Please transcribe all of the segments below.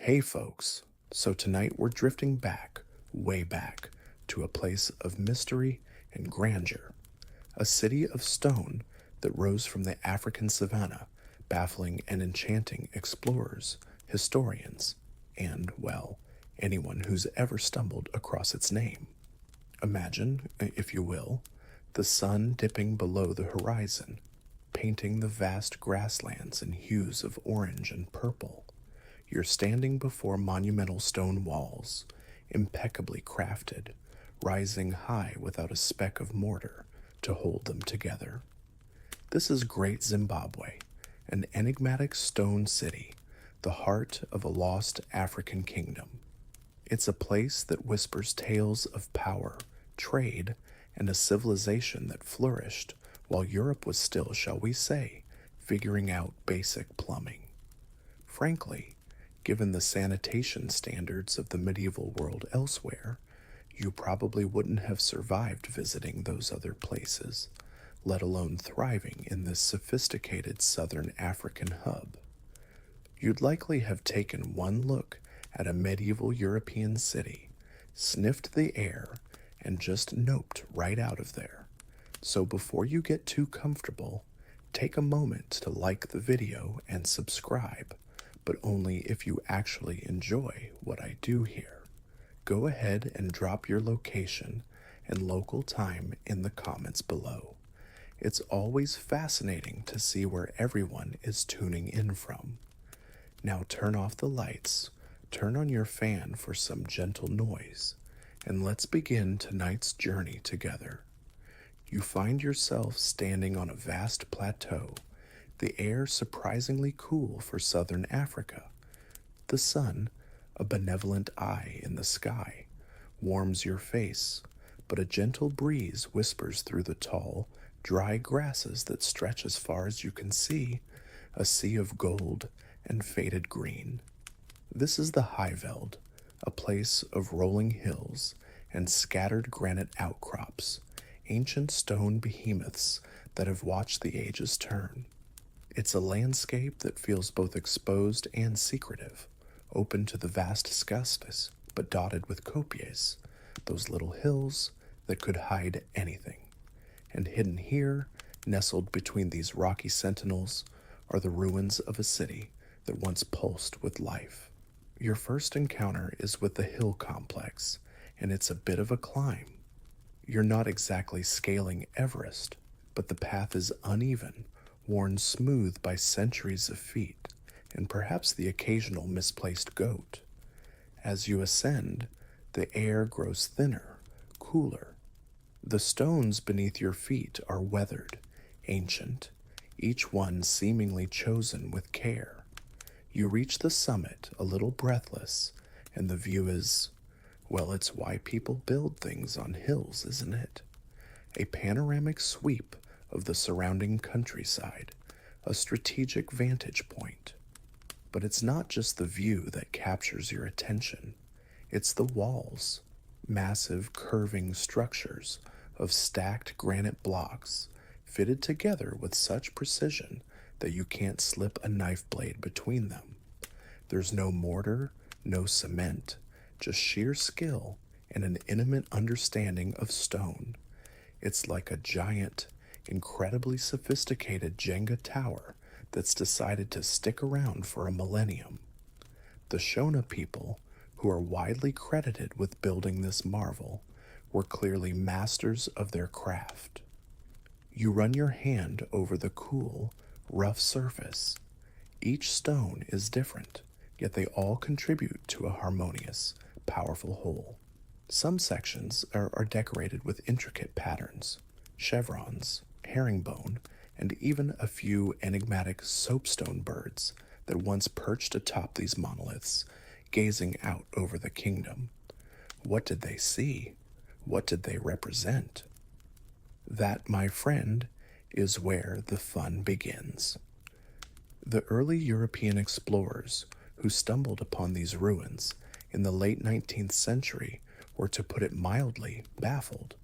Hey folks, so tonight we're drifting back, way back, to a place of mystery and grandeur, a city of stone that rose from the African savanna, baffling and enchanting explorers, historians, and, well, anyone who's ever stumbled across its name. Imagine, if you will, the sun dipping below the horizon, painting the vast grasslands in hues of orange and purple. You're standing before monumental stone walls, impeccably crafted, rising high without a speck of mortar to hold them together. This is Great Zimbabwe, an enigmatic stone city, the heart of a lost African kingdom. It's a place that whispers tales of power, trade, and a civilization that flourished while Europe was still, shall we say, figuring out basic plumbing. Frankly, given the sanitation standards of the medieval world elsewhere, you probably wouldn't have survived visiting those other places, let alone thriving in this sophisticated southern African hub. You'd likely have taken one look at a medieval European city, sniffed the air, and just noped right out of there. So before you get too comfortable, take a moment to like the video and subscribe, but only if you actually enjoy what I do here. Go ahead and drop your location and local time in the comments below. It's always fascinating to see where everyone is tuning in from. Now turn off the lights, turn on your fan for some gentle noise, and let's begin tonight's journey together. You find yourself standing on a vast plateau, the air surprisingly cool for southern Africa. The sun, a benevolent eye in the sky, warms your face, but a gentle breeze whispers through the tall, dry grasses that stretch as far as you can see, a sea of gold and faded green. This is the Highveld, a place of rolling hills and scattered granite outcrops, ancient stone behemoths that have watched the ages turn. It's a landscape that feels both exposed and secretive, open to the vast Scustus, but dotted with copies, those little hills that could hide anything. And hidden here, nestled between these rocky sentinels, are the ruins of a city that once pulsed with life. Your first encounter is with the hill complex, and it's a bit of a climb. You're not exactly scaling Everest, but the path is uneven, worn smooth by centuries of feet, and perhaps the occasional misplaced goat. As you ascend, the air grows thinner, cooler. The stones beneath your feet are weathered, ancient, each one seemingly chosen with care. You reach the summit a little breathless, and the view is, well, it's why people build things on hills, isn't it? A panoramic sweep of the surrounding countryside, a strategic vantage point. But it's not just the view that captures your attention, it's the walls, massive curving structures of stacked granite blocks, fitted together with such precision that you can't slip a knife blade between them. There's no mortar, no cement, just sheer skill and an intimate understanding of stone. It's like a giant, incredibly sophisticated Jenga tower that's decided to stick around for a millennium. The Shona people, who are widely credited with building this marvel, were clearly masters of their craft. You run your hand over the cool, rough surface. Each stone is different, yet they all contribute to a harmonious, powerful whole. Some sections are decorated with intricate patterns, chevrons, herringbone, and even a few enigmatic soapstone birds that once perched atop these monoliths, gazing out over the kingdom. What did they see? What did they represent? That, my friend, is where the fun begins. The early European explorers who stumbled upon these ruins in the late 19th century were, to put it mildly, baffled.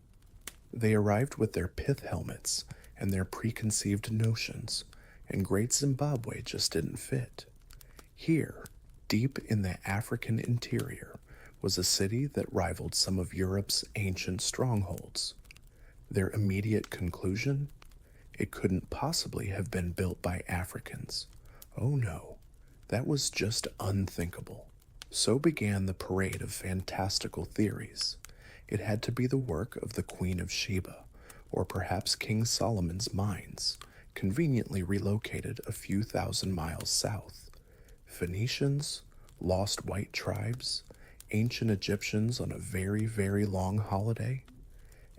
They arrived with their pith helmets and their preconceived notions, and Great Zimbabwe just didn't fit. Here, Deep in the African interior was a city that rivaled some of Europe's ancient strongholds. Their immediate conclusion? It couldn't possibly have been built by Africans. Oh no, that was just unthinkable. So began the parade of fantastical theories. It had to be the work of the Queen of Sheba, or perhaps King Solomon's mines, conveniently relocated a few thousand miles south. Phoenicians, lost white tribes, ancient Egyptians on a very, very long holiday.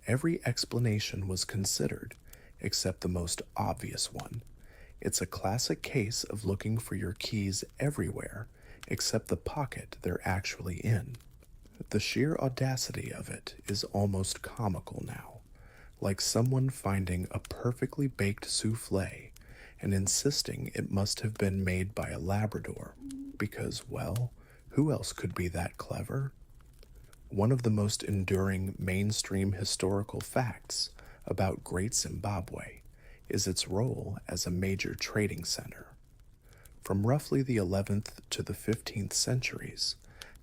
Every explanation was considered, except the most obvious one. It's a classic case of looking for your keys everywhere except the pocket they're actually in. The sheer audacity of it is almost comical now, like someone finding a perfectly baked souffle and insisting it must have been made by a Labrador, because, well, who else could be that clever? One of the most enduring mainstream historical facts about Great Zimbabwe is its role as a major trading center. From roughly the 11th to the 15th centuries,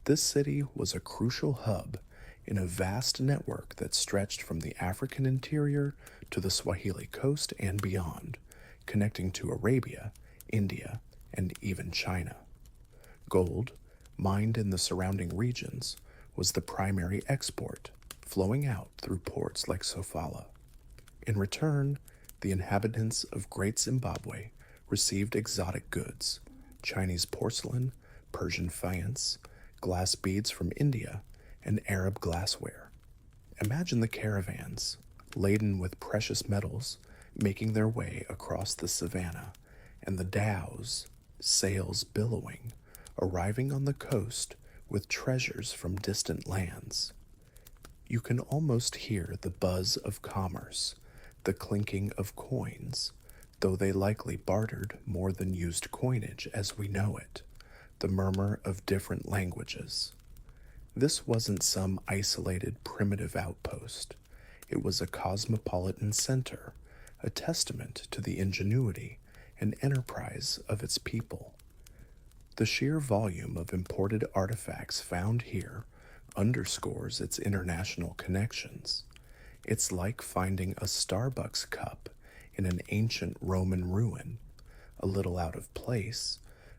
this city was a crucial hub in a vast network that stretched from the African interior to the Swahili coast and beyond, connecting to Arabia, India, and even China. Gold, mined in the surrounding regions, was the primary export, flowing out through ports like Sofala. In return, the inhabitants of Great Zimbabwe received exotic goods: Chinese porcelain, Persian faience, glass beads from India, and Arab glassware. Imagine the caravans, laden with precious metals, making their way across the savannah, and the dhows, sails billowing, arriving on the coast with treasures from distant lands. You can almost hear the buzz of commerce, the clinking of coins, though they likely bartered more than used coinage as we know it, the murmur of different languages. This wasn't some isolated primitive outpost. It was a cosmopolitan center, a testament to the ingenuity and enterprise of its people. The sheer volume of imported artifacts found here underscores its international connections. It's like finding a Starbucks cup in an ancient Roman ruin, a little out of place,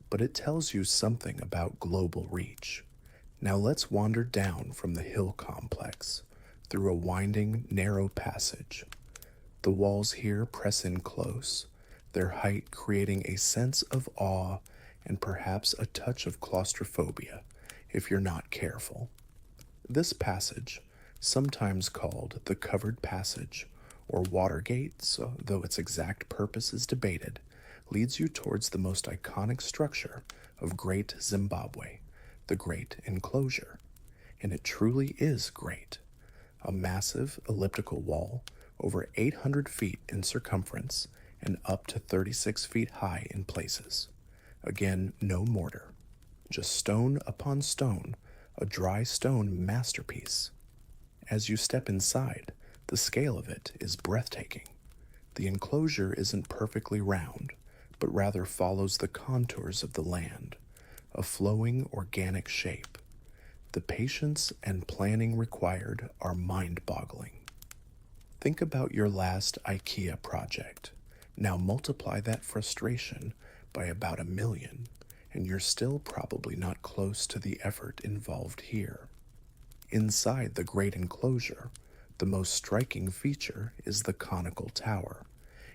but it tells you something about global reach. Now let's wander down from the hill complex, through a winding, narrow passage. The walls here press in close, their height creating a sense of awe and perhaps a touch of claustrophobia if you're not careful. This passage, sometimes called the Covered Passage or Watergate, though its exact purpose is debated, leads you towards the most iconic structure of Great Zimbabwe, the Great Enclosure. And it truly is great. A massive elliptical wall, over 800 feet in circumference and up to 36 feet high in places. Again, no mortar, just stone upon stone, a dry stone masterpiece. As you step inside, the scale of it is breathtaking. The enclosure isn't perfectly round, but rather follows the contours of the land, a flowing organic shape. The patience and planning required are mind-boggling. Think about your last IKEA project. Now multiply that frustration by about 1 million, and you're still probably not close to the effort involved here. Inside the great enclosure, the most striking feature is the conical tower.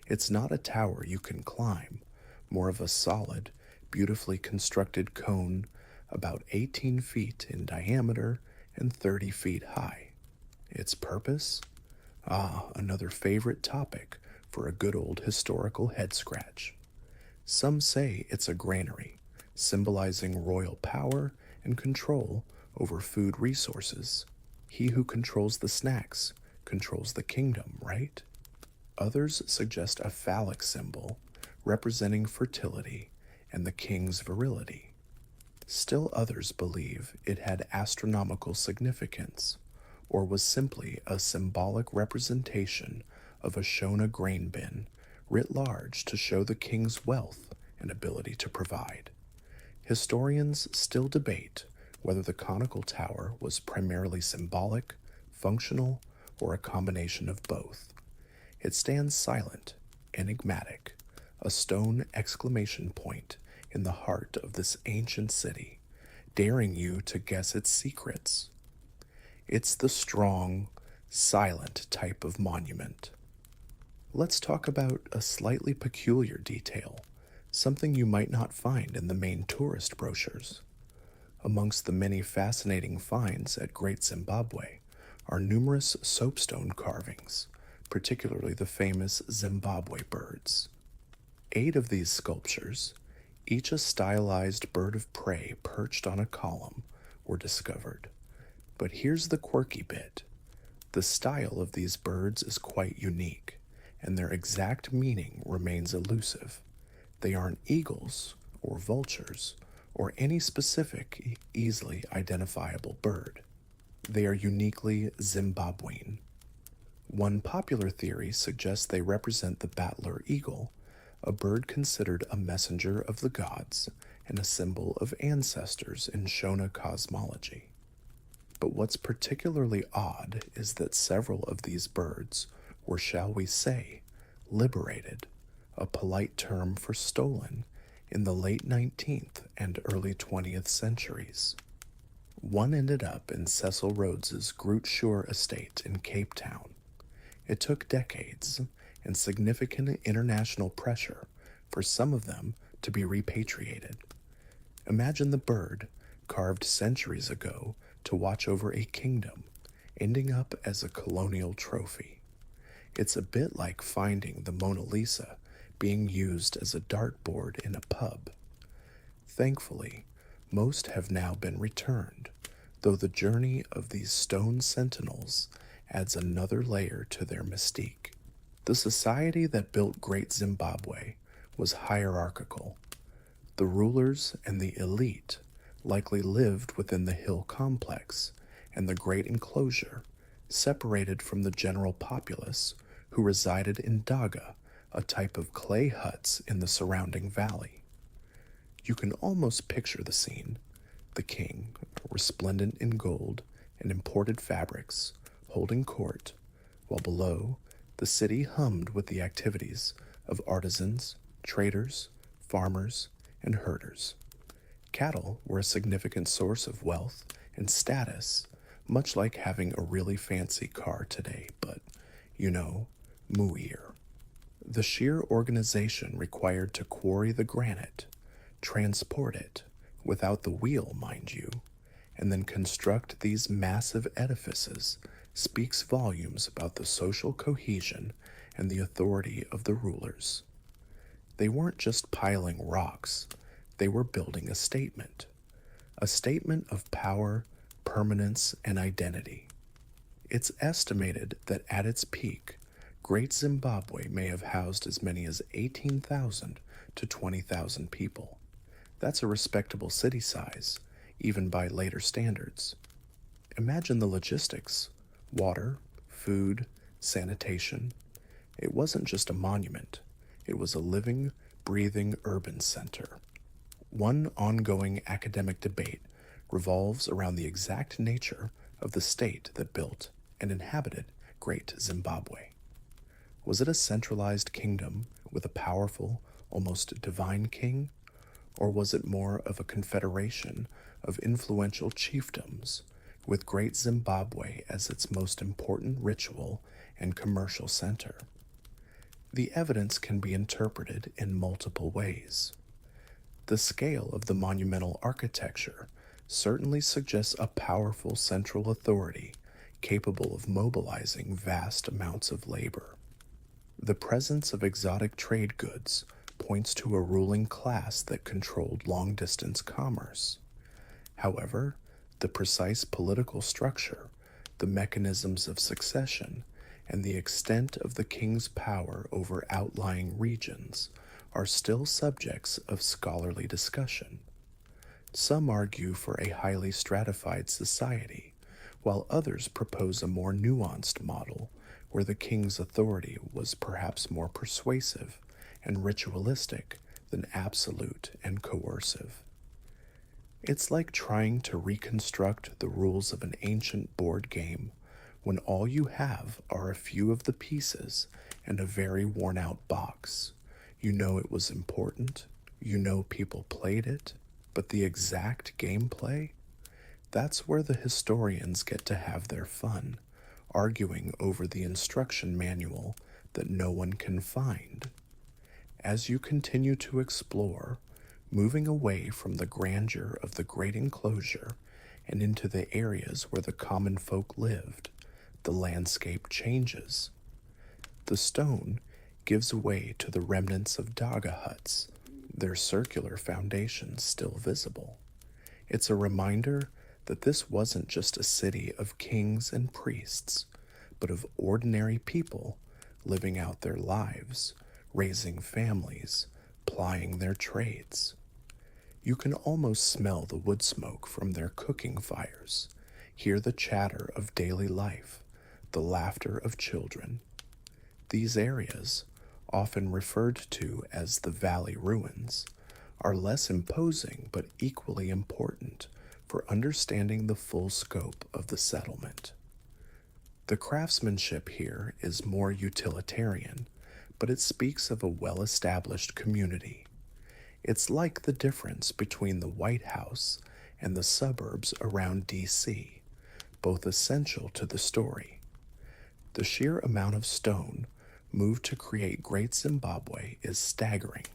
It's not a tower you can climb, more of a solid, beautifully constructed cone about 18 feet in diameter and 30 feet high. Its purpose? Another favorite topic for a good old historical head scratch. Some say it's a granary, symbolizing royal power and control over food resources. He who controls the snacks controls the kingdom, right? Others suggest a phallic symbol representing fertility and the king's virility. Still others believe it had astronomical significance, or was simply a symbolic representation of a Shona grain bin, writ large to show the king's wealth and ability to provide. Historians still debate whether the conical tower was primarily symbolic, functional, or a combination of both. It stands silent, enigmatic, a stone exclamation point in the heart of this ancient city, daring you to guess its secrets. It's the strong, silent type of monument. Let's talk about a slightly peculiar detail, something you might not find in the main tourist brochures. Amongst the many fascinating finds at Great Zimbabwe are numerous soapstone carvings, particularly the famous Zimbabwe birds. 8 of these sculptures, each a stylized bird of prey perched on a column, were discovered. But here's the quirky bit. The style of these birds is quite unique, and their exact meaning remains elusive. They aren't eagles or vultures or any specific, easily identifiable bird. They are uniquely Zimbabwean. One popular theory suggests they represent the battler eagle, a bird considered a messenger of the gods and a symbol of ancestors in Shona cosmology. But what's particularly odd is that several of these birds were, shall we say, liberated, a polite term for stolen, in the late 19th and early 20th centuries. One ended up in Cecil Rhodes's Groot Schuur estate in Cape Town. It took decades and significant international pressure for some of them to be repatriated. Imagine the bird, carved centuries ago to watch over a kingdom, ending up as a colonial trophy. It's a bit like finding the Mona Lisa being used as a dartboard in a pub. Thankfully, most have now been returned, though the journey of these stone sentinels adds another layer to their mystique. The society that built Great Zimbabwe was hierarchical. The rulers and the elite likely lived within the hill complex and the great enclosure, separated from the general populace who resided in daga, a type of clay huts in the surrounding valley. You can almost picture the scene: the king, resplendent in gold and imported fabrics, holding court, while below, the city hummed with the activities of artisans, traders, farmers, and herders. Cattle were a significant source of wealth and status, much like having a really fancy car today, but, mooier. The sheer organization required to quarry the granite, transport it, without the wheel, mind you, and then construct these massive edifices speaks volumes about the social cohesion and the authority of the rulers. They weren't just piling rocks, they were building a statement of power, permanence, and identity. It's estimated that at its peak, Great Zimbabwe may have housed as many as 18,000 to 20,000 people. That's a respectable city size, even by later standards. Imagine the logistics: water, food, sanitation. It wasn't just a monument, it was a living, breathing urban center. One ongoing academic debate revolves around the exact nature of the state that built and inhabited Great Zimbabwe. Was it a centralized kingdom with a powerful, almost divine king? Or was it more of a confederation of influential chiefdoms, with Great Zimbabwe as its most important ritual and commercial center? The evidence can be interpreted in multiple ways. The scale of the monumental architecture certainly suggests a powerful central authority capable of mobilizing vast amounts of labor. The presence of exotic trade goods points to a ruling class that controlled long-distance commerce. However, the precise political structure, the mechanisms of succession, and the extent of the king's power over outlying regions are still subjects of scholarly discussion. Some argue for a highly stratified society, while others propose a more nuanced model where the king's authority was perhaps more persuasive and ritualistic than absolute and coercive. It's like trying to reconstruct the rules of an ancient board game when all you have are a few of the pieces and a very worn out box. You know it was important, you know people played it, but the exact gameplay? That's where the historians get to have their fun, arguing over the instruction manual that no one can find. As you continue to explore, moving away from the grandeur of the great enclosure and into the areas where the common folk lived, the landscape changes. The stone gives way to the remnants of Daga huts, their circular foundations still visible. It's a reminder that this wasn't just a city of kings and priests, but of ordinary people living out their lives, raising families, plying their trades. You can almost smell the wood smoke from their cooking fires, hear the chatter of daily life, the laughter of children. These areas, often referred to as the Valley Ruins, are less imposing but equally important for understanding the full scope of the settlement. The craftsmanship here is more utilitarian, but it speaks of a well-established community. It's like the difference between the White House and the suburbs around D.C., both essential to the story. The sheer amount of stone moved to create Great Zimbabwe is staggering.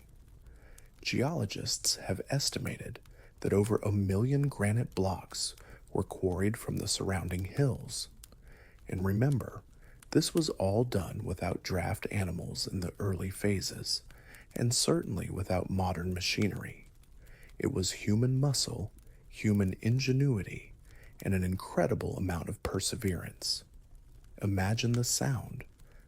Geologists have estimated that over 1 million granite blocks were quarried from the surrounding hills. And remember, this was all done without draft animals in the early phases, and certainly without modern machinery. It was human muscle, human ingenuity, and an incredible amount of perseverance. Imagine the sound,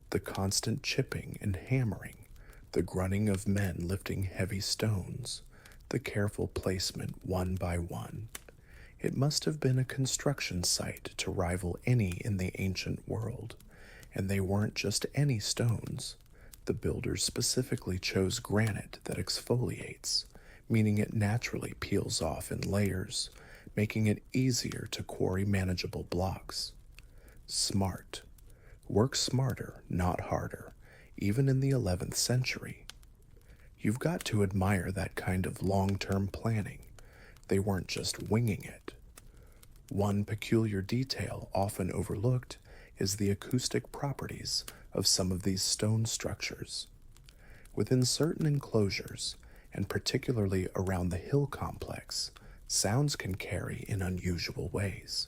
the constant chipping and hammering, the grunting of men lifting heavy stones, the careful placement one by one. It must have been a construction site to rival any in the ancient world, and they weren't just any stones. The builders specifically chose granite that exfoliates, meaning it naturally peels off in layers, making it easier to quarry manageable blocks. Smart. Work smarter, not harder, even in the 11th century. You've got to admire that kind of long-term planning. They weren't just winging it. One peculiar detail often overlooked is the acoustic properties of some of these stone structures. Within certain enclosures, and particularly around the hill complex, sounds can carry in unusual ways.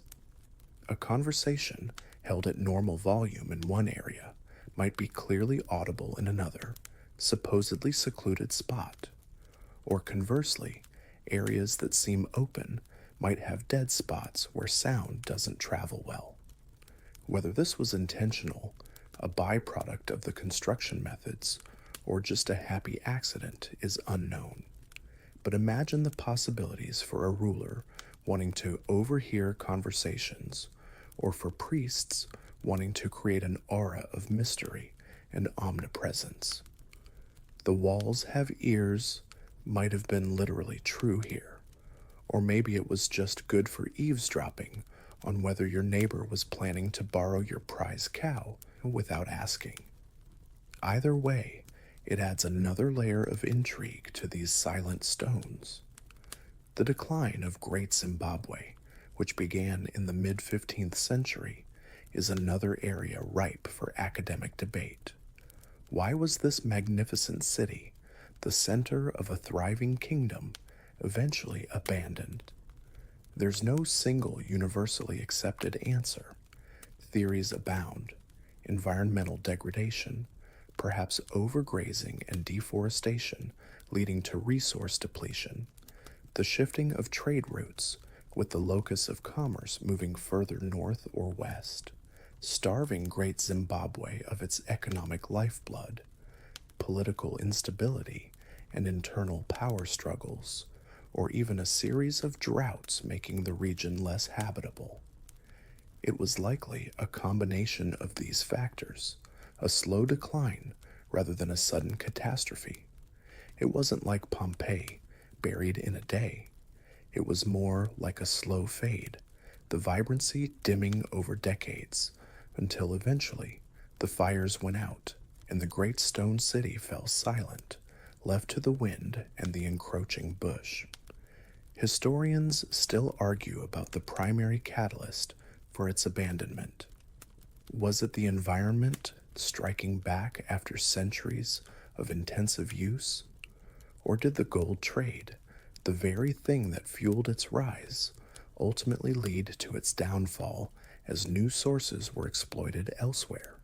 A conversation held at normal volume in one area might be clearly audible in another, supposedly secluded spot. Or conversely, areas that seem open might have dead spots where sound doesn't travel well. Whether this was intentional, a byproduct of the construction methods, or just a happy accident is unknown. But imagine the possibilities for a ruler wanting to overhear conversations, or for priests wanting to create an aura of mystery and omnipresence. The walls have ears might have been literally true here, or maybe it was just good for eavesdropping on whether your neighbor was planning to borrow your prize cow without asking. Either way, it adds another layer of intrigue to these silent stones. The decline of Great Zimbabwe, which began in the mid-15th century, is another area ripe for academic debate. Why was this magnificent city, the center of a thriving kingdom, eventually abandoned? There's no single universally accepted answer. Theories abound. Environmental degradation, perhaps overgrazing and deforestation leading to resource depletion, the shifting of trade routes, with the locus of commerce moving further north or west, starving Great Zimbabwe of its economic lifeblood, political instability and internal power struggles, or even a series of droughts making the region less habitable. It was likely a combination of these factors, a slow decline rather than a sudden catastrophe. It wasn't like Pompeii, buried in a day. It was more like a slow fade, the vibrancy dimming over decades, until eventually the fires went out and the great stone city fell silent, left to the wind and the encroaching bush. Historians still argue about the primary catalyst for its abandonment. Was it the environment striking back after centuries of intensive use? Or did the gold trade, the very thing that fueled its rise, ultimately lead to its downfall as new sources were exploited elsewhere?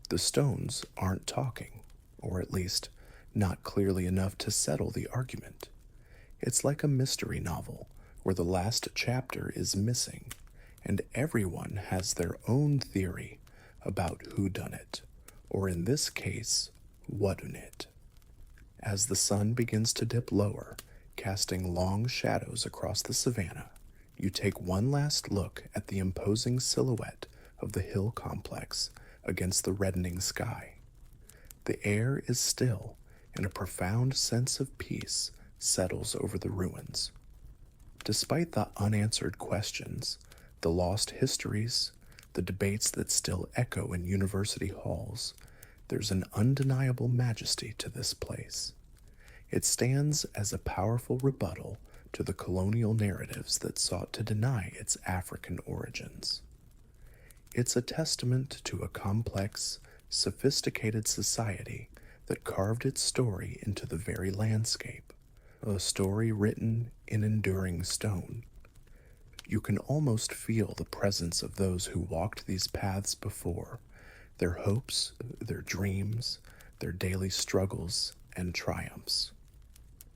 The stones aren't talking, or at least not clearly enough to settle the argument. It's like a mystery novel where the last chapter is missing, and everyone has their own theory about who done it, or in this case, what done it. As the sun begins to dip lower, casting long shadows across the savannah, you take one last look at the imposing silhouette of the hill complex against the reddening sky. The air is still, and a profound sense of peace settles over the ruins. Despite the unanswered questions, the lost histories, the debates that still echo in university halls, there's an undeniable majesty to this place. It stands as a powerful rebuttal to the colonial narratives that sought to deny its African origins. It's a testament to a complex, sophisticated society that carved its story into the very landscape, a story written in enduring stone. You can almost feel the presence of those who walked these paths before, their hopes, their dreams, their daily struggles and triumphs.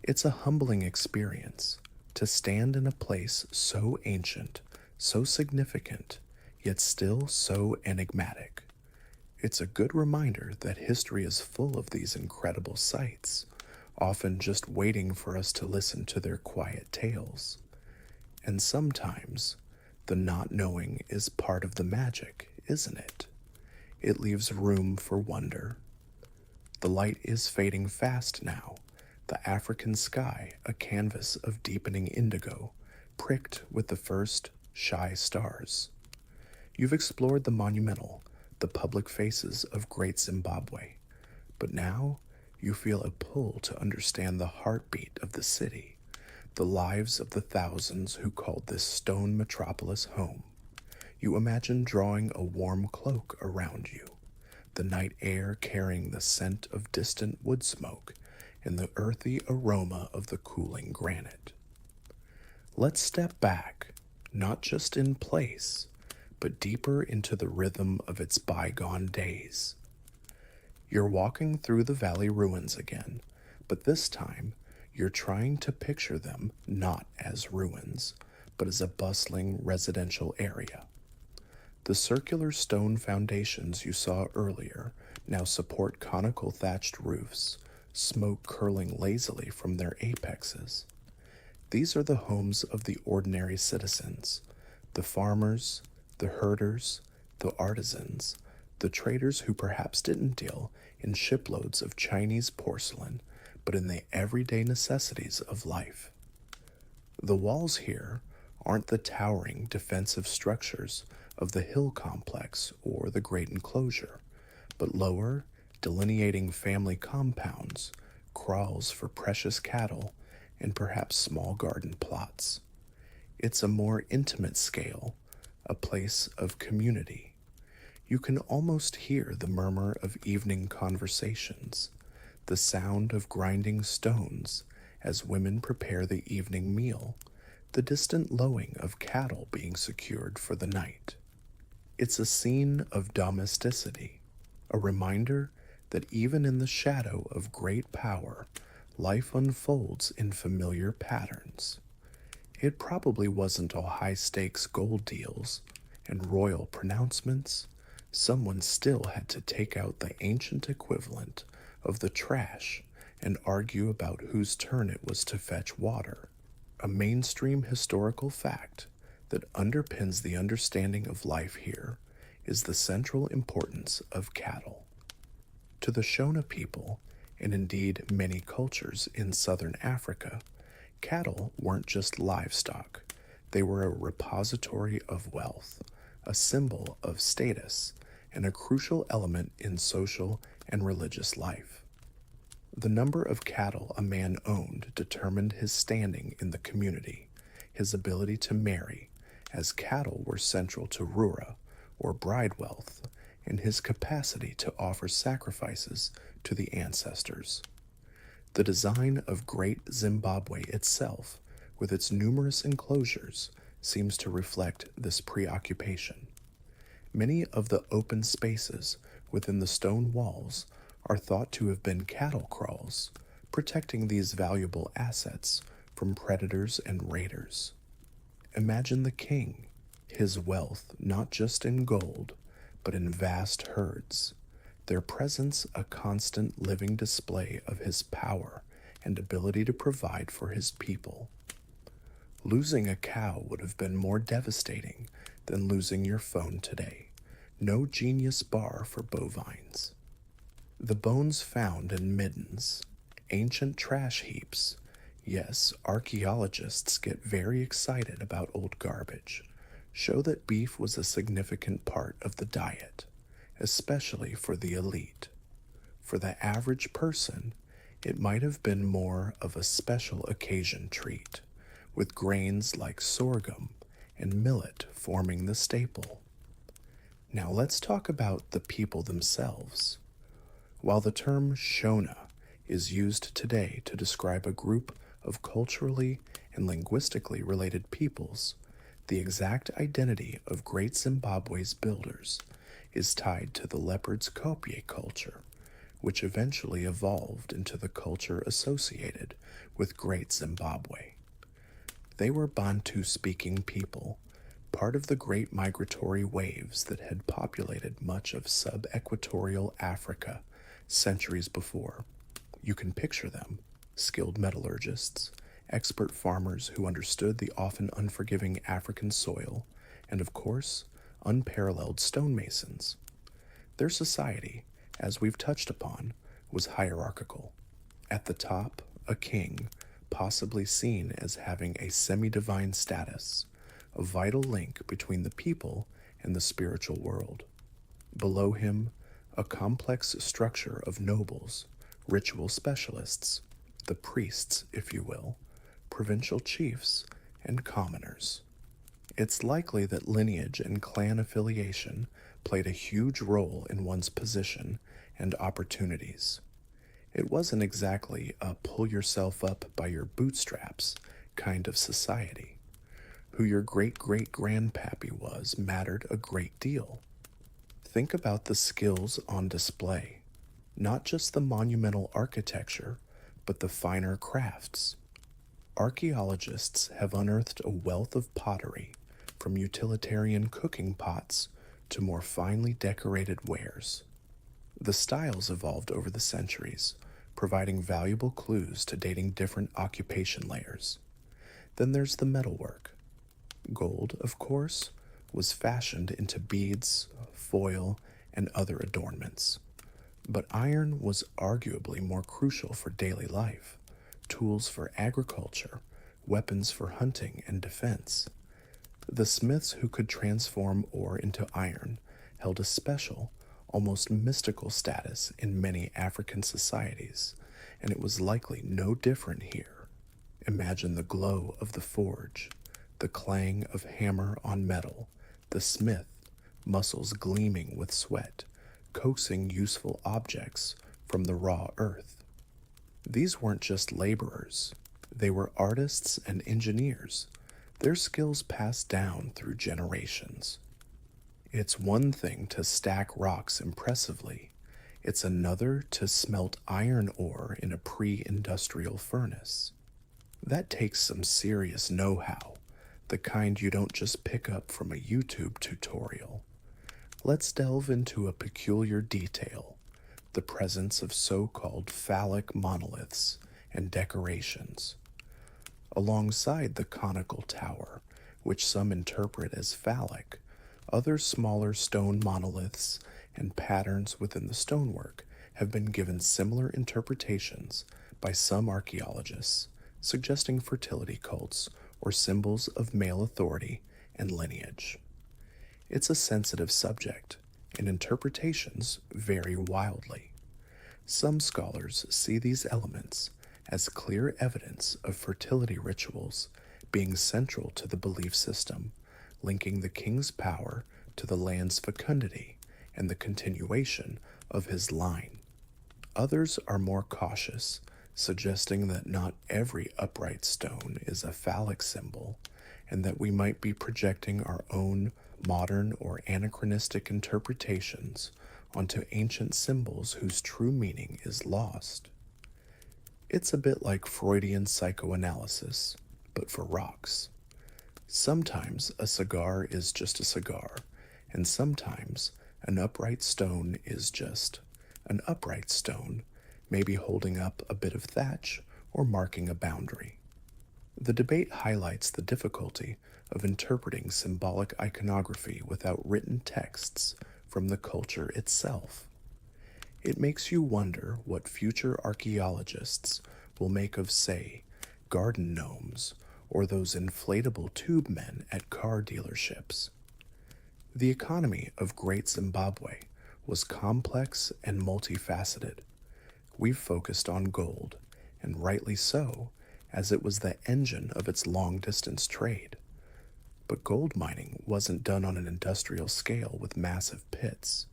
It's a humbling experience to stand in a place so ancient, so significant, yet still so enigmatic. It's a good reminder that history is full of these incredible sights, often just waiting for us to listen to their quiet tales. And sometimes, the not knowing is part of the magic, isn't it? It leaves room for wonder. The light is fading fast now, the African sky a canvas of deepening indigo, pricked with the first shy stars. You've explored the monumental, the public faces of great Zimbabwe, but now you feel a pull to understand the heartbeat of the city, the lives of the thousands who called this stone metropolis home. You imagine drawing a warm cloak around you, the night air carrying the scent of distant wood smoke and the earthy aroma of the cooling granite. Let's step back, not just in place, but deeper into the rhythm of its bygone days. You're walking through the valley ruins again, but this time you're trying to picture them not as ruins, but as a bustling residential area. The circular stone foundations you saw earlier now support conical thatched roofs, smoke curling lazily from their apexes. These are the homes of the ordinary citizens, the farmers, the herders, the artisans, the traders who perhaps didn't deal in shiploads of Chinese porcelain, but in the everyday necessities of life. The walls here aren't the towering defensive structures of the hill complex or the great enclosure, but lower, delineating family compounds, kraals for precious cattle, and perhaps small garden plots. It's a more intimate scale, a place of community. You can almost hear the murmur of evening conversations, the sound of grinding stones as women prepare the evening meal, the distant lowing of cattle being secured for the night. It's a scene of domesticity, a reminder that even in the shadow of great power, life unfolds in familiar patterns. It probably wasn't all high-stakes gold deals and royal pronouncements. Someone still had to take out the ancient equivalent of the trash and argue about whose turn it was to fetch water, a mainstream historical fact that underpins the understanding of life here is the central importance of cattle. To the Shona people, and indeed many cultures in southern Africa, Cattle weren't just livestock, they were a repository of wealth, a symbol of status, and a crucial element in social and religious life. The number of cattle a man owned determined his standing in the community, his ability to marry, as cattle were central to rura, or bride wealth, and his capacity to offer sacrifices to the ancestors. The design of Great Zimbabwe itself, with its numerous enclosures, seems to reflect this preoccupation. Many of the open spaces within the stone walls are thought to have been cattle kraals, protecting these valuable assets from predators and raiders. Imagine the king, his wealth not just in gold, but in vast herds, their presence a constant living display of his power and ability to provide for his people. Losing a cow would have been more devastating than losing your phone today. No genius bar for bovines. The bones found in middens, ancient trash heaps. Yes, archaeologists get very excited about old garbage. Show that beef was a significant part of the diet, especially for the elite. For the average person, it might have been more of a special occasion treat, with grains like sorghum and millet forming the staple. Now let's talk about the people themselves. While the term Shona is used today to describe a group of culturally and linguistically related peoples, the exact identity of Great Zimbabwe's builders is tied to the leopard's Kopje culture, which eventually evolved into the culture associated with Great Zimbabwe. They were Bantu-speaking people, part of the great migratory waves that had populated much of sub-equatorial Africa centuries before. You can picture them, skilled metallurgists, expert farmers who understood the often unforgiving African soil, and of course, unparalleled stonemasons. Their society, as we've touched upon, was hierarchical. At the top, a king, possibly seen as having a semi-divine status, a vital link between the people and the spiritual world. Below him, a complex structure of nobles, ritual specialists, the priests, if you will, provincial chiefs, and commoners. It's likely that lineage and clan affiliation played a huge role in one's position and opportunities. It wasn't exactly a pull yourself up by your bootstraps kind of society. Who your great-great-grandpappy was mattered a great deal. Think about the skills on display, not just the monumental architecture, but the finer crafts. Archaeologists have unearthed a wealth of pottery, from utilitarian cooking pots to more finely decorated wares. The styles evolved over the centuries, providing valuable clues to dating different occupation layers. Then there's the metalwork. Gold, of course, was fashioned into beads, foil, and other adornments. But iron was arguably more crucial for daily life, tools for agriculture, weapons for hunting and defense. The smiths who could transform ore into iron held a special, almost mystical status in many African societies, and it was likely no different here. Imagine the glow of the forge, the clang of hammer on metal, the smith, muscles gleaming with sweat, coaxing useful objects from the raw earth. These weren't just laborers, they were artists and engineers, their skills passed down through generations. It's one thing to stack rocks impressively, it's another to smelt iron ore in a pre-industrial furnace. That takes some serious know-how, the kind you don't just pick up from a YouTube tutorial. Let's delve into a peculiar detail, the presence of so-called phallic monoliths and decorations. Alongside the conical tower, which some interpret as phallic, other smaller stone monoliths and patterns within the stonework have been given similar interpretations by some archaeologists, suggesting fertility cults or symbols of male authority and lineage. It's a sensitive subject, and interpretations vary wildly. Some scholars see these elements as clear evidence of fertility rituals being central to the belief system, linking the king's power to the land's fecundity and the continuation of his line. Others are more cautious, suggesting that not every upright stone is a phallic symbol, and that we might be projecting our own modern or anachronistic interpretations onto ancient symbols whose true meaning is lost. It's a bit like Freudian psychoanalysis, but for rocks. Sometimes a cigar is just a cigar, and sometimes an upright stone is just an upright stone, maybe holding up a bit of thatch or marking a boundary. The debate highlights the difficulty of interpreting symbolic iconography without written texts from the culture itself. It makes you wonder what future archaeologists will make of, say, garden gnomes or those inflatable tube men at car dealerships. The economy of Great Zimbabwe was complex and multifaceted. We've focused on gold, and rightly so, as it was the engine of its long-distance trade. But gold mining wasn't done on an industrial scale with massive pits.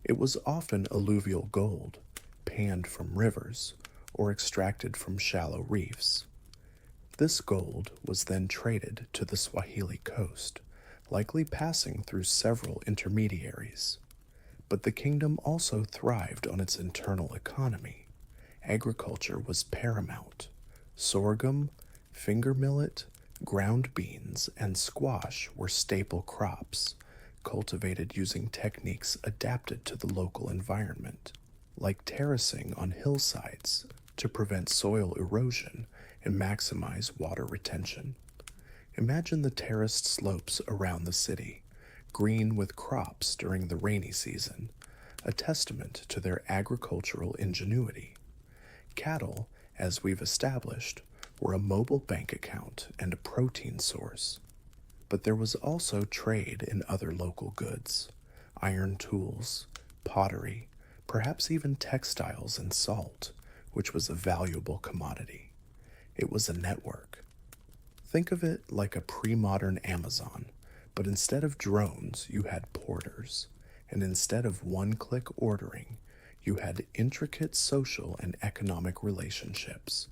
It was often alluvial gold, panned from rivers, or extracted from shallow reefs. This gold was then traded to the Swahili coast, likely passing through several intermediaries. But the kingdom also thrived on its internal economy. Agriculture was paramount. Sorghum, finger millet, ground beans, and squash were staple crops, cultivated using techniques adapted to the local environment, like terracing on hillsides to prevent soil erosion and maximize water retention. Imagine the terraced slopes around the city, green with crops during the rainy season, a testament to their agricultural ingenuity. Cattle, as we've established, were a mobile bank account and a protein source. But there was also trade in other local goods, iron tools, pottery, perhaps even textiles and salt, which was a valuable commodity. It was a network. Think of it like a pre-modern Amazon, but instead of drones, you had porters, and instead of one-click ordering, you had intricate social and economic relationships.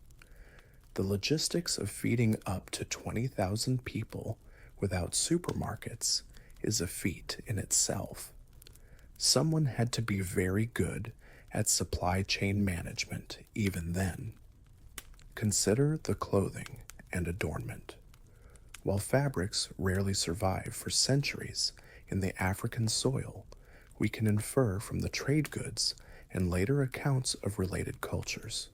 The logistics of feeding up to 20,000 people without supermarkets is a feat in itself. Someone had to be very good at supply chain management even then. Consider the clothing and adornment. While fabrics rarely survive for centuries in the African soil, we can infer from the trade goods and later accounts of related cultures.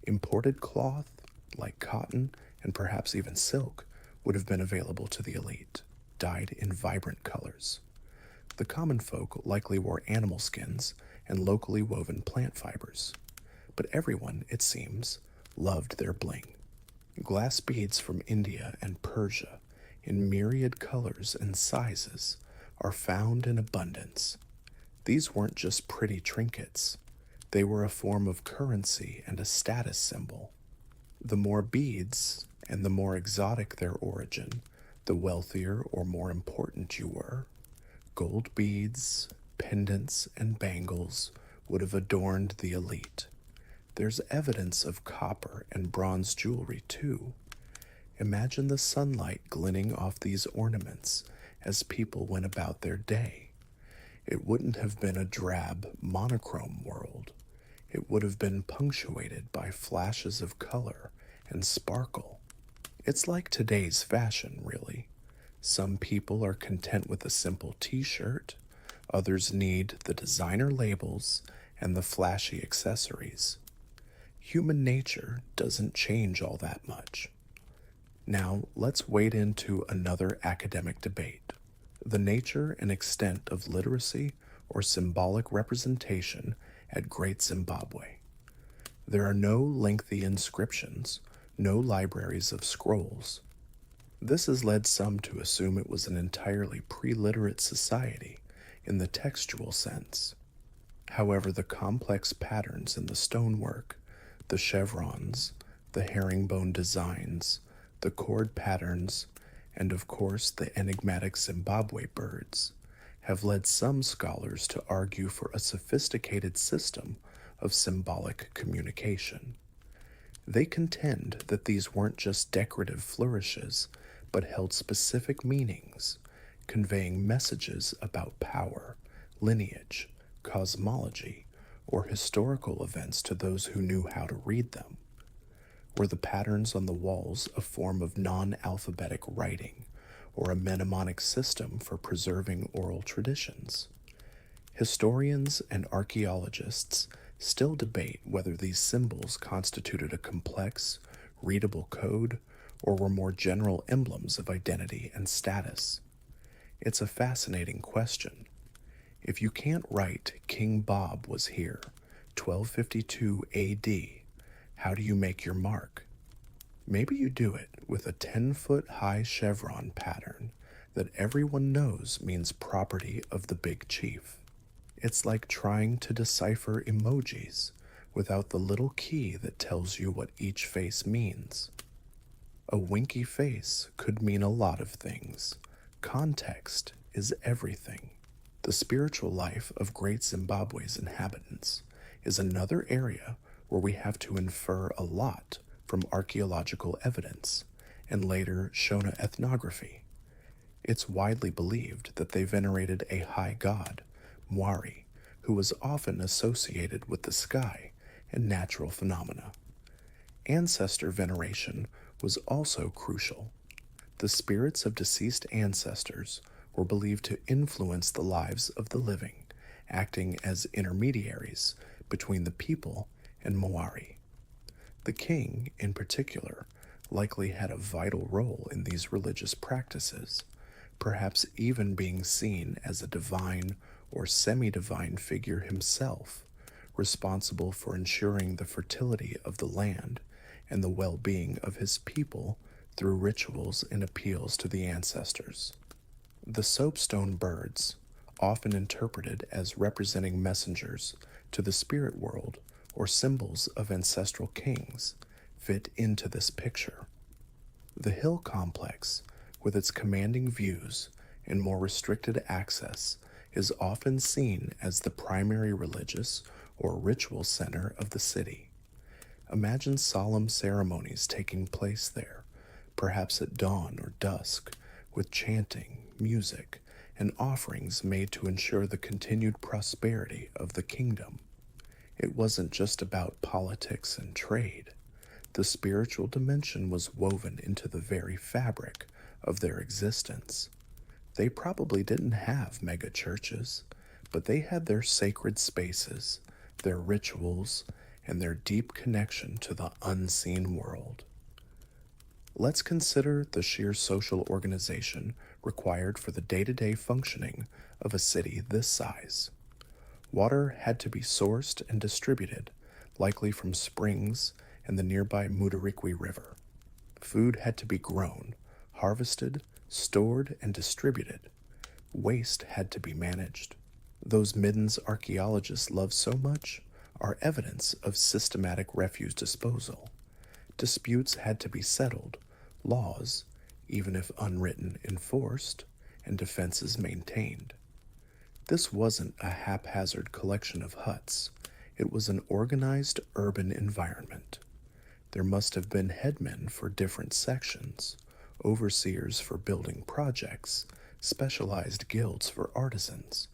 Imported cloth, like cotton and perhaps even silk, would have been available to the elite, dyed in vibrant colors. The common folk likely wore animal skins and locally woven plant fibers. But everyone, it seems, loved their bling. Glass beads from India and Persia, in myriad colors and sizes, are found in abundance. These weren't just pretty trinkets. They were a form of currency and a status symbol. The more beads, and the more exotic their origin, the wealthier or more important you were. Gold beads, pendants, and bangles would have adorned the elite. There's evidence of copper and bronze jewelry, too. Imagine the sunlight glinting off these ornaments as people went about their day. It wouldn't have been a drab, monochrome world. It would have been punctuated by flashes of color and sparkle. It's like today's fashion, really. Some people are content with a simple t-shirt. Others need the designer labels and the flashy accessories. Human nature doesn't change all that much. Now, let's wade into another academic debate: the nature and extent of literacy or symbolic representation at Great Zimbabwe. There are no lengthy inscriptions, no libraries of scrolls. This has led some to assume it was an entirely pre-literate society in the textual sense. However, the complex patterns in the stonework, the chevrons, the herringbone designs, the chord patterns, and of course the enigmatic Zimbabwe birds, have led some scholars to argue for a sophisticated system of symbolic communication. They contend that these weren't just decorative flourishes, but held specific meanings, conveying messages about power, lineage, cosmology, or historical events to those who knew how to read them. Were the patterns on the walls a form of non-alphabetic writing, or a mnemonic system for preserving oral traditions? Historians and archaeologists still debate whether these symbols constituted a complex, readable code or were more general emblems of identity and status. It's a fascinating question. If you can't write King Bob was here, 1252 AD, how do you make your mark? Maybe you do it with a 10-foot high chevron pattern that everyone knows means property of the big chief. It's like trying to decipher emojis without the little key that tells you what each face means. A winky face could mean a lot of things. Context is everything. The spiritual life of Great Zimbabwe's inhabitants is another area where we have to infer a lot from archaeological evidence and later Shona ethnography. It's widely believed that they venerated a high god, Mwari, who was often associated with the sky and natural phenomena. Ancestor veneration was also crucial. The spirits of deceased ancestors were believed to influence the lives of the living, acting as intermediaries between the people and Mwari. The king, in particular, likely had a vital role in these religious practices, perhaps even being seen as a divine or semi-divine figure himself, responsible for ensuring the fertility of the land and the well-being of his people through rituals and appeals to the ancestors. The soapstone birds, often interpreted as representing messengers to the spirit world or symbols of ancestral kings, fit into this picture. The hill complex, with its commanding views and more restricted access, is often seen as the primary religious or ritual center of the city. Imagine solemn ceremonies taking place there, perhaps at dawn or dusk, with chanting, music, and offerings made to ensure the continued prosperity of the kingdom. It wasn't just about politics and trade. The spiritual dimension was woven into the very fabric of their existence. They probably didn't have mega churches, but they had their sacred spaces, their rituals, and their deep connection to the unseen world. Let's consider the sheer social organization required for the day-to-day functioning of a city this size. Water had to be sourced and distributed, likely from springs and the nearby Mudarikwi River. Food had to be grown, harvested, stored, and distributed. Waste had to be managed. Those middens archaeologists love so much are evidence of systematic refuse disposal. Disputes had to be settled, laws, even if unwritten, enforced, and defenses maintained. This wasn't a haphazard collection of huts. It was an organized urban environment. There must have been headmen for different sections, overseers for building projects, specialized guilds for artisans.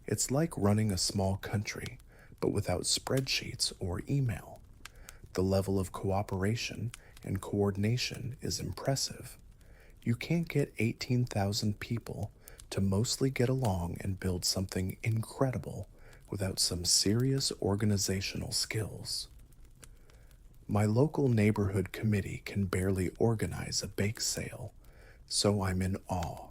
It's like running a small country, but without spreadsheets or email. The level of cooperation and coordination is impressive. You can't get 18,000 people to mostly get along and build something incredible without some serious organizational skills. My local neighborhood committee can barely organize a bake sale, so I'm in awe.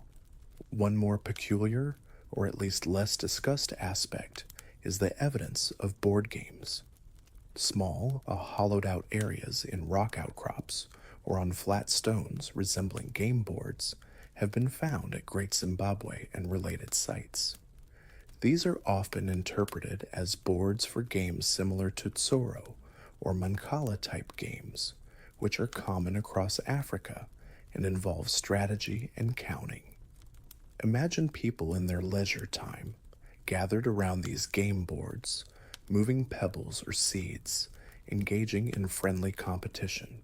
One more peculiar, or at least less discussed aspect, is the evidence of board games. Small, hollowed out areas in rock outcrops or on flat stones resembling game boards have been found at Great Zimbabwe and related sites. These are often interpreted as boards for games similar to Tsoro or Mancala type games, which are common across Africa and involve strategy and counting. Imagine people in their leisure time gathered around these game boards, moving pebbles or seeds, engaging in friendly competition.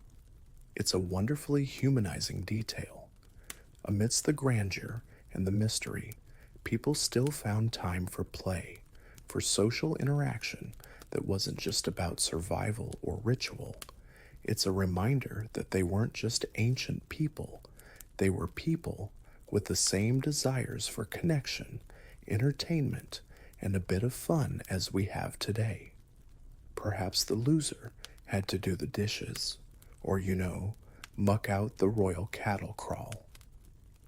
It's a wonderfully humanizing detail. Amidst the grandeur and the mystery, people still found time for play, for social interaction that wasn't just about survival or ritual. It's a reminder that they weren't just ancient people, they were people with the same desires for connection, entertainment, and a bit of fun as we have today. Perhaps the loser had to do the dishes, or, muck out the royal cattle crawl.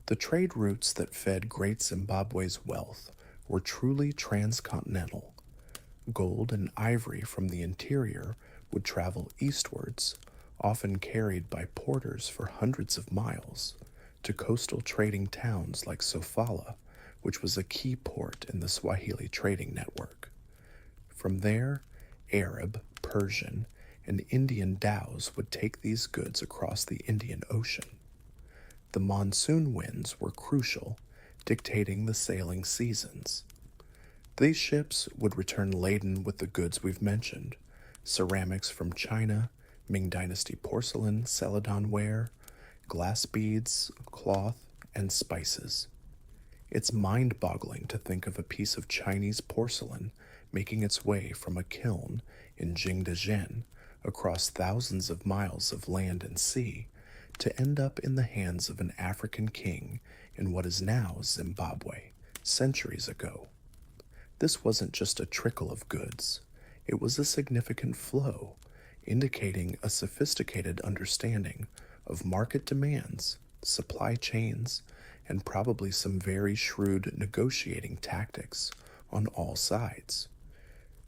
The trade routes that fed Great Zimbabwe's wealth were truly transcontinental. Gold and ivory from the interior would travel eastwards, often carried by porters for hundreds of miles, to coastal trading towns like Sofala, which was a key port in the Swahili trading network. From there, Arab, Persian, and Indian dhows would take these goods across the Indian Ocean. The monsoon winds were crucial, dictating the sailing seasons. These ships would return laden with the goods we've mentioned: ceramics from China, Ming Dynasty porcelain, Celadon ware, glass beads, cloth, and spices. It's mind-boggling to think of a piece of Chinese porcelain making its way from a kiln in Jingdezhen across thousands of miles of land and sea to end up in the hands of an African king in what is now Zimbabwe, centuries ago. This wasn't just a trickle of goods, it was a significant flow, indicating a sophisticated understanding of market demands, supply chains, and probably some very shrewd negotiating tactics on all sides.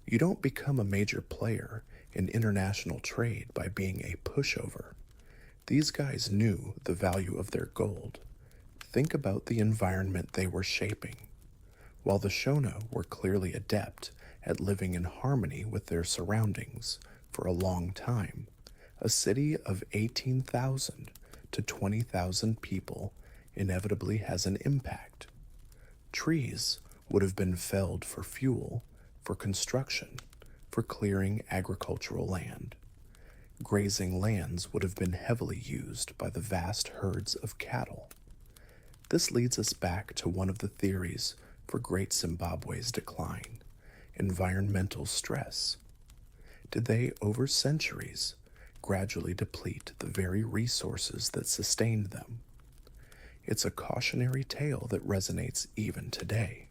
You don't become a major player in international trade by being a pushover. These guys knew the value of their gold. Think about the environment they were shaping. While the Shona were clearly adept at living in harmony with their surroundings for a long time, a city of 18,000 to 20,000 people inevitably has an impact. Trees would have been felled for fuel, for construction, for clearing agricultural land. Grazing lands would have been heavily used by the vast herds of cattle. This leads us back to one of the theories for Great Zimbabwe's decline: environmental stress. Did they, over centuries, gradually deplete the very resources that sustained them? It's a cautionary tale that resonates even today.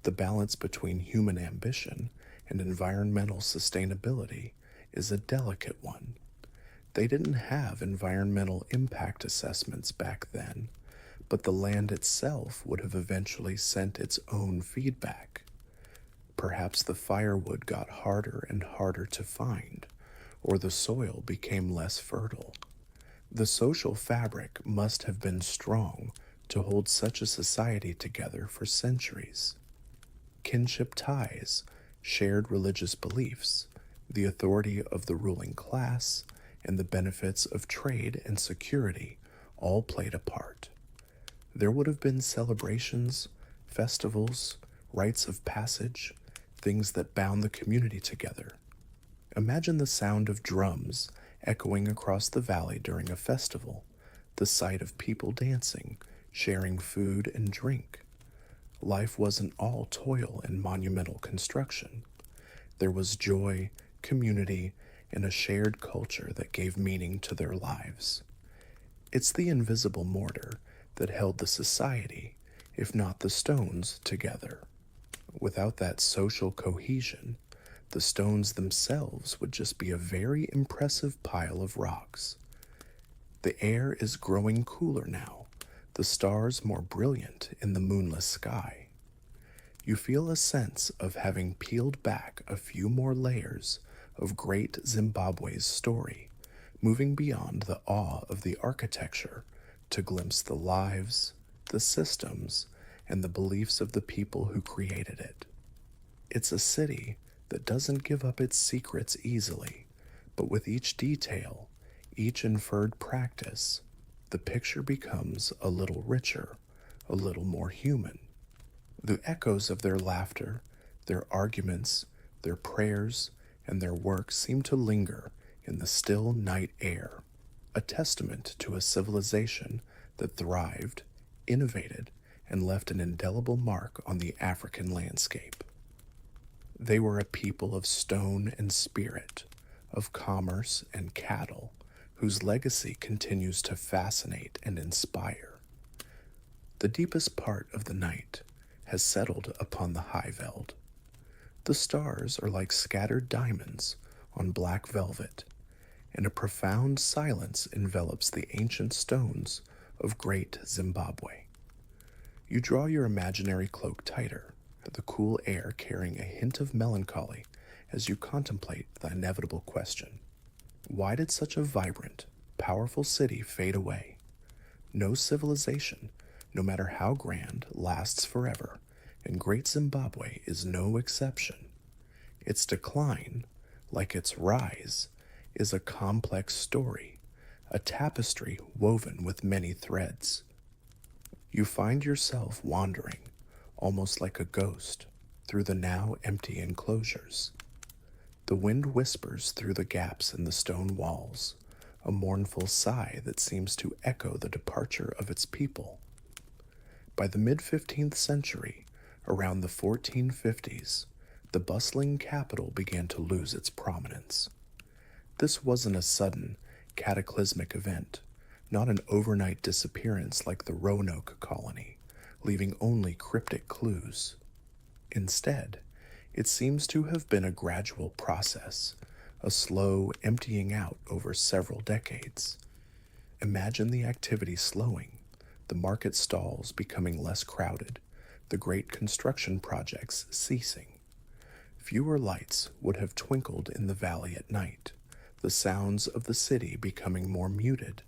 The balance between human ambition and environmental sustainability is a delicate one. They didn't have environmental impact assessments back then, but the land itself would have eventually sent its own feedback. Perhaps the firewood got harder and harder to find, or the soil became less fertile. The social fabric must have been strong to hold such a society together for centuries. Kinship ties, shared religious beliefs, the authority of the ruling class, and the benefits of trade and security all played a part. There would have been celebrations, festivals, rites of passage, things that bound the community together. Imagine the sound of drums echoing across the valley during a festival, the sight of people dancing, sharing food and drink. Life wasn't all toil and monumental construction. There was joy, community, and a shared culture that gave meaning to their lives. It's the invisible mortar that held the society, if not the stones, together. Without that social cohesion, the stones themselves would just be a very impressive pile of rocks. The air is growing cooler now, the stars more brilliant in the moonless sky. You feel a sense of having peeled back a few more layers of Great Zimbabwe's story, moving beyond the awe of the architecture to glimpse the lives, the systems, and the beliefs of the people who created it. It's a city that doesn't give up its secrets easily, but with each detail, each inferred practice, the picture becomes a little richer, a little more human. The echoes of their laughter, their arguments, their prayers, and their work seem to linger in the still night air, a testament to a civilization that thrived, innovated, and left an indelible mark on the African landscape. They were a people of stone and spirit, of commerce and cattle, whose legacy continues to fascinate and inspire. The deepest part of the night has settled upon the high veld. The stars are like scattered diamonds on black velvet, and a profound silence envelops the ancient stones of Great Zimbabwe. You draw your imaginary cloak tighter, the cool air carrying a hint of melancholy as you contemplate the inevitable question. Why did such a vibrant, powerful city fade away? No civilization, no matter how grand, lasts forever, and Great Zimbabwe is no exception. Its decline, like its rise, is a complex story, a tapestry woven with many threads. You find yourself wandering, almost like a ghost, through the now empty enclosures. The wind whispers through the gaps in the stone walls, a mournful sigh that seems to echo the departure of its people. By the mid-15th century, around the 1450s, the bustling capital began to lose its prominence. This wasn't a sudden, cataclysmic event, not an overnight disappearance like the Roanoke colony, leaving only cryptic clues. Instead, it seems to have been a gradual process, a slow emptying out over several decades. Imagine the activity slowing, the market stalls becoming less crowded, the great construction projects ceasing. Fewer lights would have twinkled in the valley at night, the sounds of the city becoming more muted,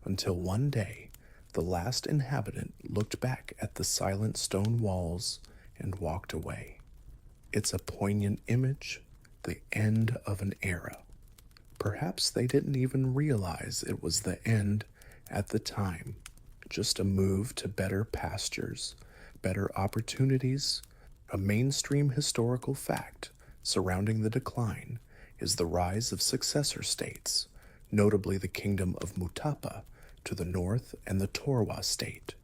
until one day the last inhabitant looked back at the silent stone walls and walked away. It's a poignant image, the end of an era. Perhaps they didn't even realize it was the end at the time, just a move to better pastures, better opportunities. A mainstream historical fact surrounding the decline is the rise of successor states, notably the Kingdom of Mutapa to the north and the Torwa state,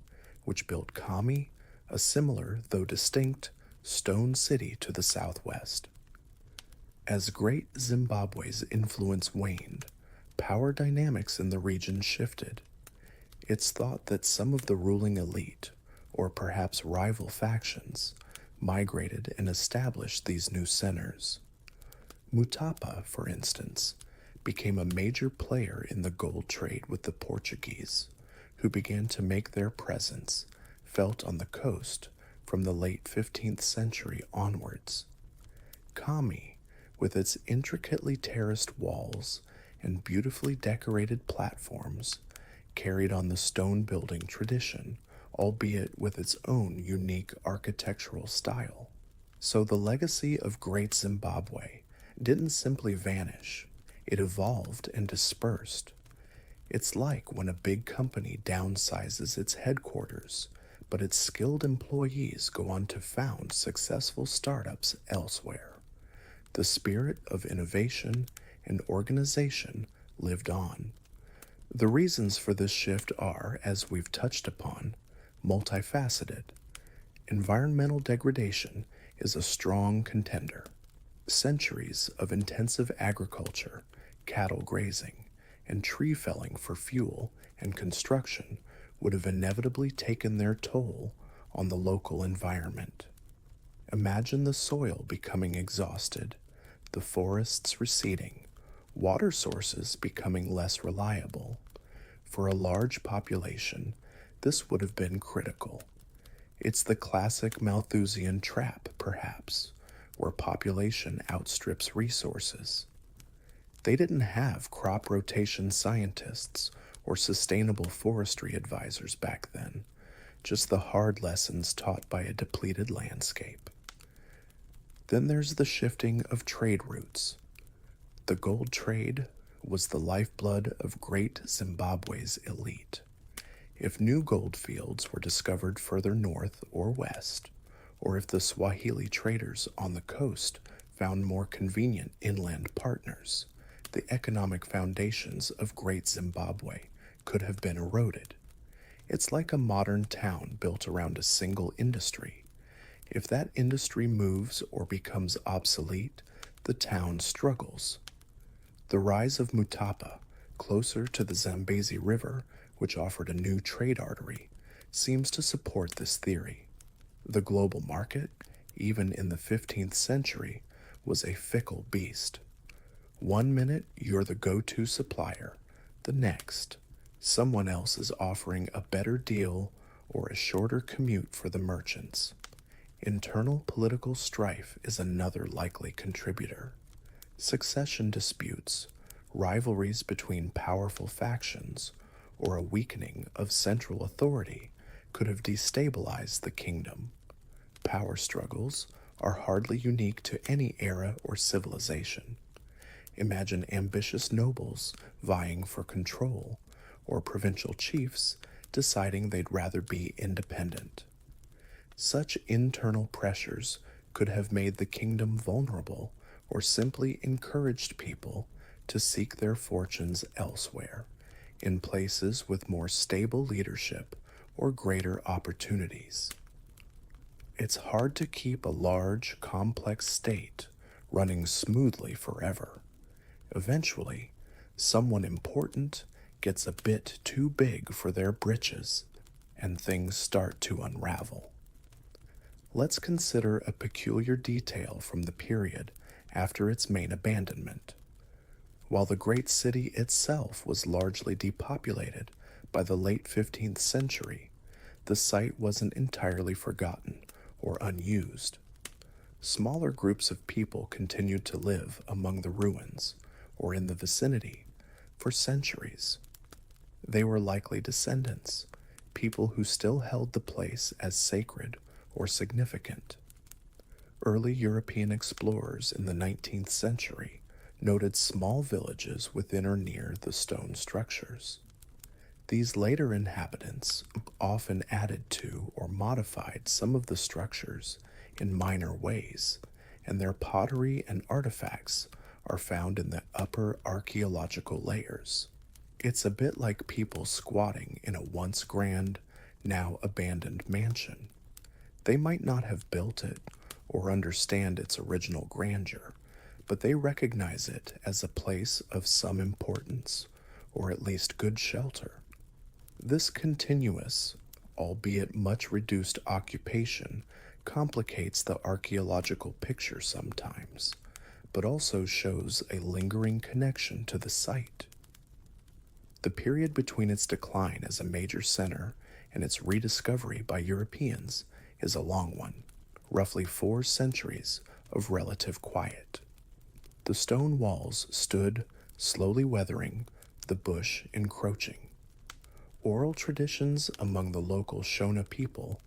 which built Kami, a similar though distinct stone city to the southwest. As Great Zimbabwe's influence waned, power dynamics in the region shifted. It's thought that some of the ruling elite, or perhaps rival factions, migrated and established these new centers. Mutapa, for instance, became a major player in the gold trade with the Portuguese, who began to make their presence felt on the coast from the late 15th century onwards. Kami, with its intricately terraced walls and beautifully decorated platforms, carried on the stone building tradition, albeit with its own unique architectural style. So the legacy of Great Zimbabwe didn't simply vanish, it evolved and dispersed. It's like when a big company downsizes its headquarters, but its skilled employees go on to found successful startups elsewhere. The spirit of innovation and organization lived on. The reasons for this shift are, as we've touched upon, multifaceted. Environmental degradation is a strong contender. Centuries of intensive agriculture, cattle grazing, and tree felling for fuel and construction would have inevitably taken their toll on the local environment. Imagine the soil becoming exhausted, the forests receding, water sources becoming less reliable. For a large population, this would have been critical. It's the classic Malthusian trap, perhaps, where population outstrips resources. They didn't have crop rotation scientists or sustainable forestry advisors back then, just the hard lessons taught by a depleted landscape. Then there's the shifting of trade routes. The gold trade was the lifeblood of great Zimbabwe's elite. If new gold fields were discovered further north or west, or if the Swahili traders on the coast found more convenient inland partners, the economic foundations of great Zimbabwe could have been eroded. It's like a modern town built around a single industry. If that industry moves or becomes obsolete, the town struggles. The rise of Mutapa, closer to the Zambezi River, which offered a new trade artery, seems to support this theory. The global market, even in the 15th century, was a fickle beast. One minute you're the go-to supplier, the next, someone else is offering a better deal or a shorter commute for the merchants. Internal political strife is another likely contributor. Succession disputes, rivalries between powerful factions, or a weakening of central authority could have destabilized the kingdom. Power struggles are hardly unique to any era or civilization. Imagine ambitious nobles vying for control, or provincial chiefs deciding they'd rather be independent. Such internal pressures could have made the kingdom vulnerable or simply encouraged people to seek their fortunes elsewhere, in places with more stable leadership or greater opportunities. It's hard to keep a large, complex state running smoothly forever. Eventually, someone important gets a bit too big for their britches, and things start to unravel. Let's consider a peculiar detail from the period after its main abandonment. While the great city itself was largely depopulated by the late 15th century, the site wasn't entirely forgotten or unused. Smaller groups of people continued to live among the ruins or in the vicinity for centuries. They were likely descendants, people who still held the place as sacred or significant. Early European explorers in the 19th century noted small villages within or near the stone structures. These later inhabitants often added to or modified some of the structures in minor ways, and their pottery and artifacts are found in the upper archaeological layers. It's a bit like people squatting in a once grand, now abandoned mansion. They might not have built it or understand its original grandeur, but they recognize it as a place of some importance, or at least good shelter. This continuous, albeit much reduced occupation complicates the archaeological picture sometimes, but also shows a lingering connection to the site. The period between its decline as a major center and its rediscovery by Europeans is a long one, roughly 4 centuries of relative quiet. The stone walls stood, slowly weathering, the bush encroaching. Oral traditions among the local Shona people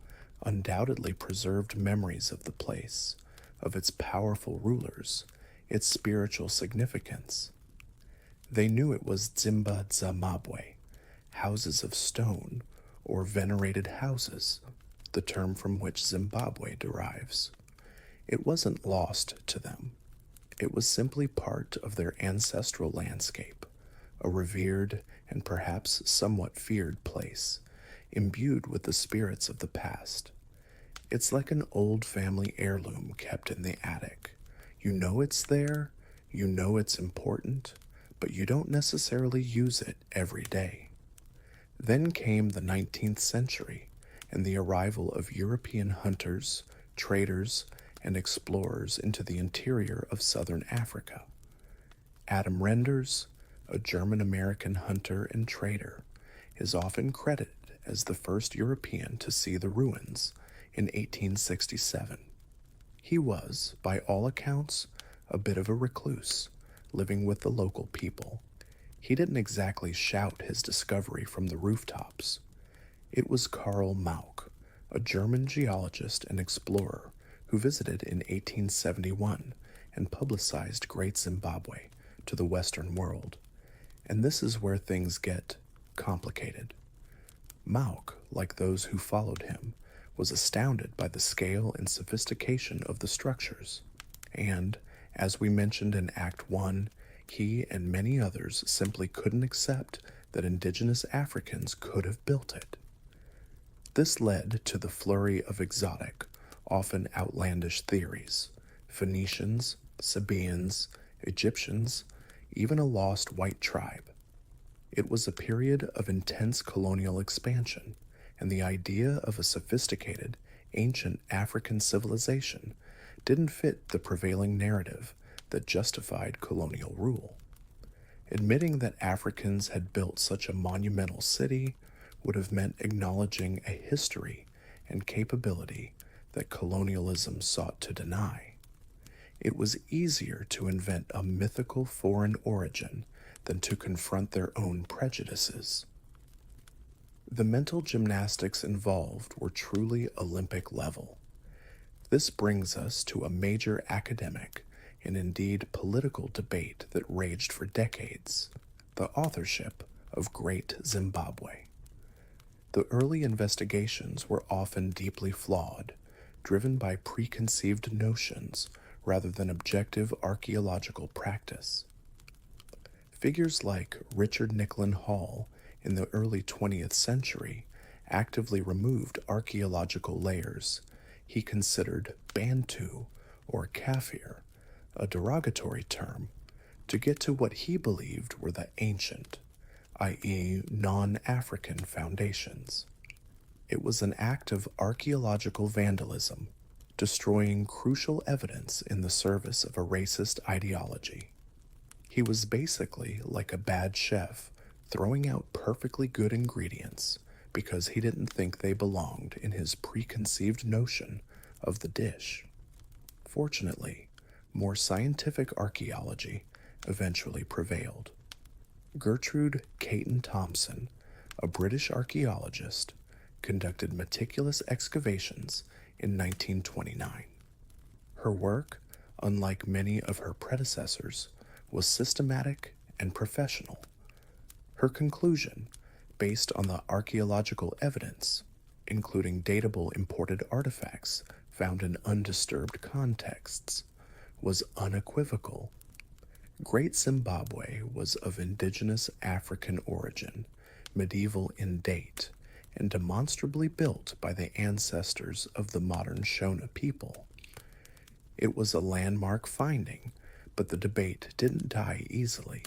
undoubtedly preserved memories of the place, of its powerful rulers, its spiritual significance. They knew it was Zimba Zamabwe, houses of stone, or venerated houses, the term from which Zimbabwe derives. It wasn't lost to them. It was simply part of their ancestral landscape, a revered and perhaps somewhat feared place, imbued with the spirits of the past. It's like an old family heirloom kept in the attic. You know it's there, you know it's important, but you don't necessarily use it every day. Then came the 19th century and the arrival of European hunters, traders, and explorers into the interior of southern Africa. Adam Renders, a German-American hunter and trader, is often credited as the first European to see the ruins in 1867. He was, by all accounts, a bit of a recluse, living with the local people. He didn't exactly shout his discovery from the rooftops. It was Karl Mauck, a German geologist and explorer who visited in 1871 and publicized Great Zimbabwe to the Western world. And this is where things get complicated. Mauck, like those who followed him, was astounded by the scale and sophistication of the structures. And, as we mentioned in Act 1, he and many others simply couldn't accept that indigenous Africans could have built it. This led to the flurry of exotic, often outlandish theories: Phoenicians, Sabaeans, Egyptians, even a lost white tribe. It was a period of intense colonial expansion, and the idea of a sophisticated, ancient African civilization didn't fit the prevailing narrative that justified colonial rule. Admitting that Africans had built such a monumental city would have meant acknowledging a history and capability that colonialism sought to deny. It was easier to invent a mythical foreign origin than to confront their own prejudices. The mental gymnastics involved were truly Olympic level. This brings us to a major academic and indeed political debate that raged for decades: the authorship of Great Zimbabwe. The early investigations were often deeply flawed, driven by preconceived notions rather than objective archaeological practice. Figures like Richard Nicklin Hall in the early 20th century actively removed archaeological layers he considered Bantu or Kafir, a derogatory term, to get to what he believed were the ancient, i.e., non-African foundations. It was an act of archaeological vandalism, destroying crucial evidence in the service of a racist ideology. He was basically like a bad chef throwing out perfectly good ingredients because he didn't think they belonged in his preconceived notion of the dish. Fortunately, more scientific archaeology eventually prevailed. Gertrude Caton Thompson, a British archaeologist, conducted meticulous excavations in 1929. Her work, unlike many of her predecessors, was systematic and professional. Her conclusion, based on the archaeological evidence, including datable imported artifacts found in undisturbed contexts, was unequivocal. Great Zimbabwe was of indigenous African origin, medieval in date, and demonstrably built by the ancestors of the modern Shona people. It was a landmark finding, but the debate didn't die easily.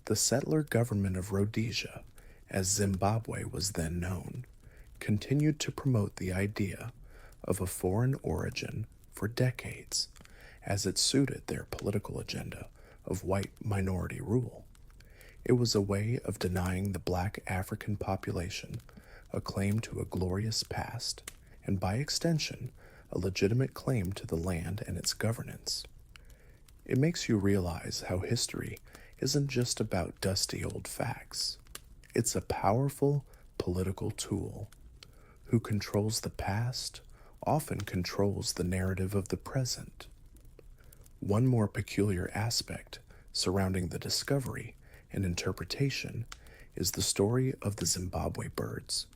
The settler government of Rhodesia, as Zimbabwe was then known, continued to promote the idea of a foreign origin for decades, as it suited their political agenda of white minority rule. It was a way of denying the black African population a claim to a glorious past, and by extension, a legitimate claim to the land and its governance. It makes you realize how history isn't just about dusty old facts. It's a powerful political tool. Who controls the past often controls the narrative of the present. One more peculiar aspect surrounding the discovery and interpretation is the story of the Zimbabwe birds.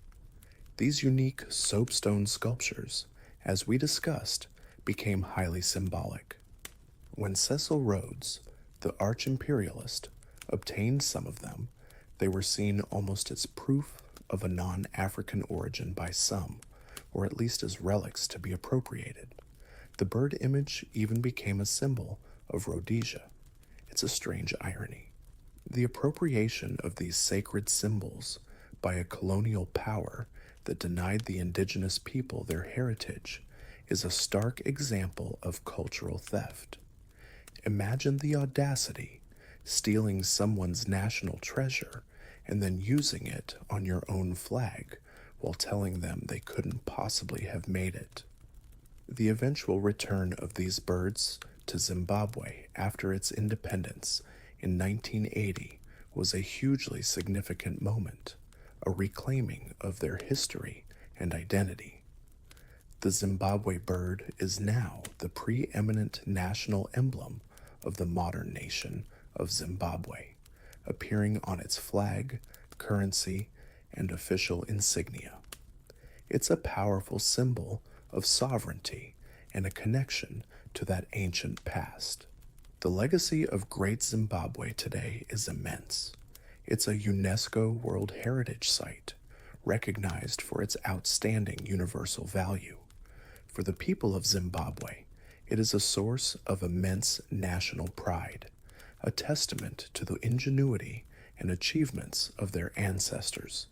These unique soapstone sculptures, as we discussed, became highly symbolic. When Cecil Rhodes, the arch-imperialist, obtained some of them, they were seen almost as proof of a non-African origin by some, or at least as relics to be appropriated. The bird image even became a symbol of Rhodesia. It's a strange irony. The appropriation of these sacred symbols by a colonial power that denied the indigenous people their heritage is a stark example of cultural theft. Imagine the audacity, stealing someone's national treasure and then using it on your own flag while telling them they couldn't possibly have made it. The eventual return of these birds to Zimbabwe after its independence in 1980 was a hugely significant moment, a reclaiming of their history and identity. The Zimbabwe bird is now the preeminent national emblem of the modern nation of Zimbabwe, appearing on its flag, currency, and official insignia. It's a powerful symbol of sovereignty and a connection to that ancient past. The legacy of Great Zimbabwe today is immense. It's a UNESCO World Heritage Site, recognized for its outstanding universal value. For the people of Zimbabwe, it is a source of immense national pride, a testament to the ingenuity and achievements of their ancestors.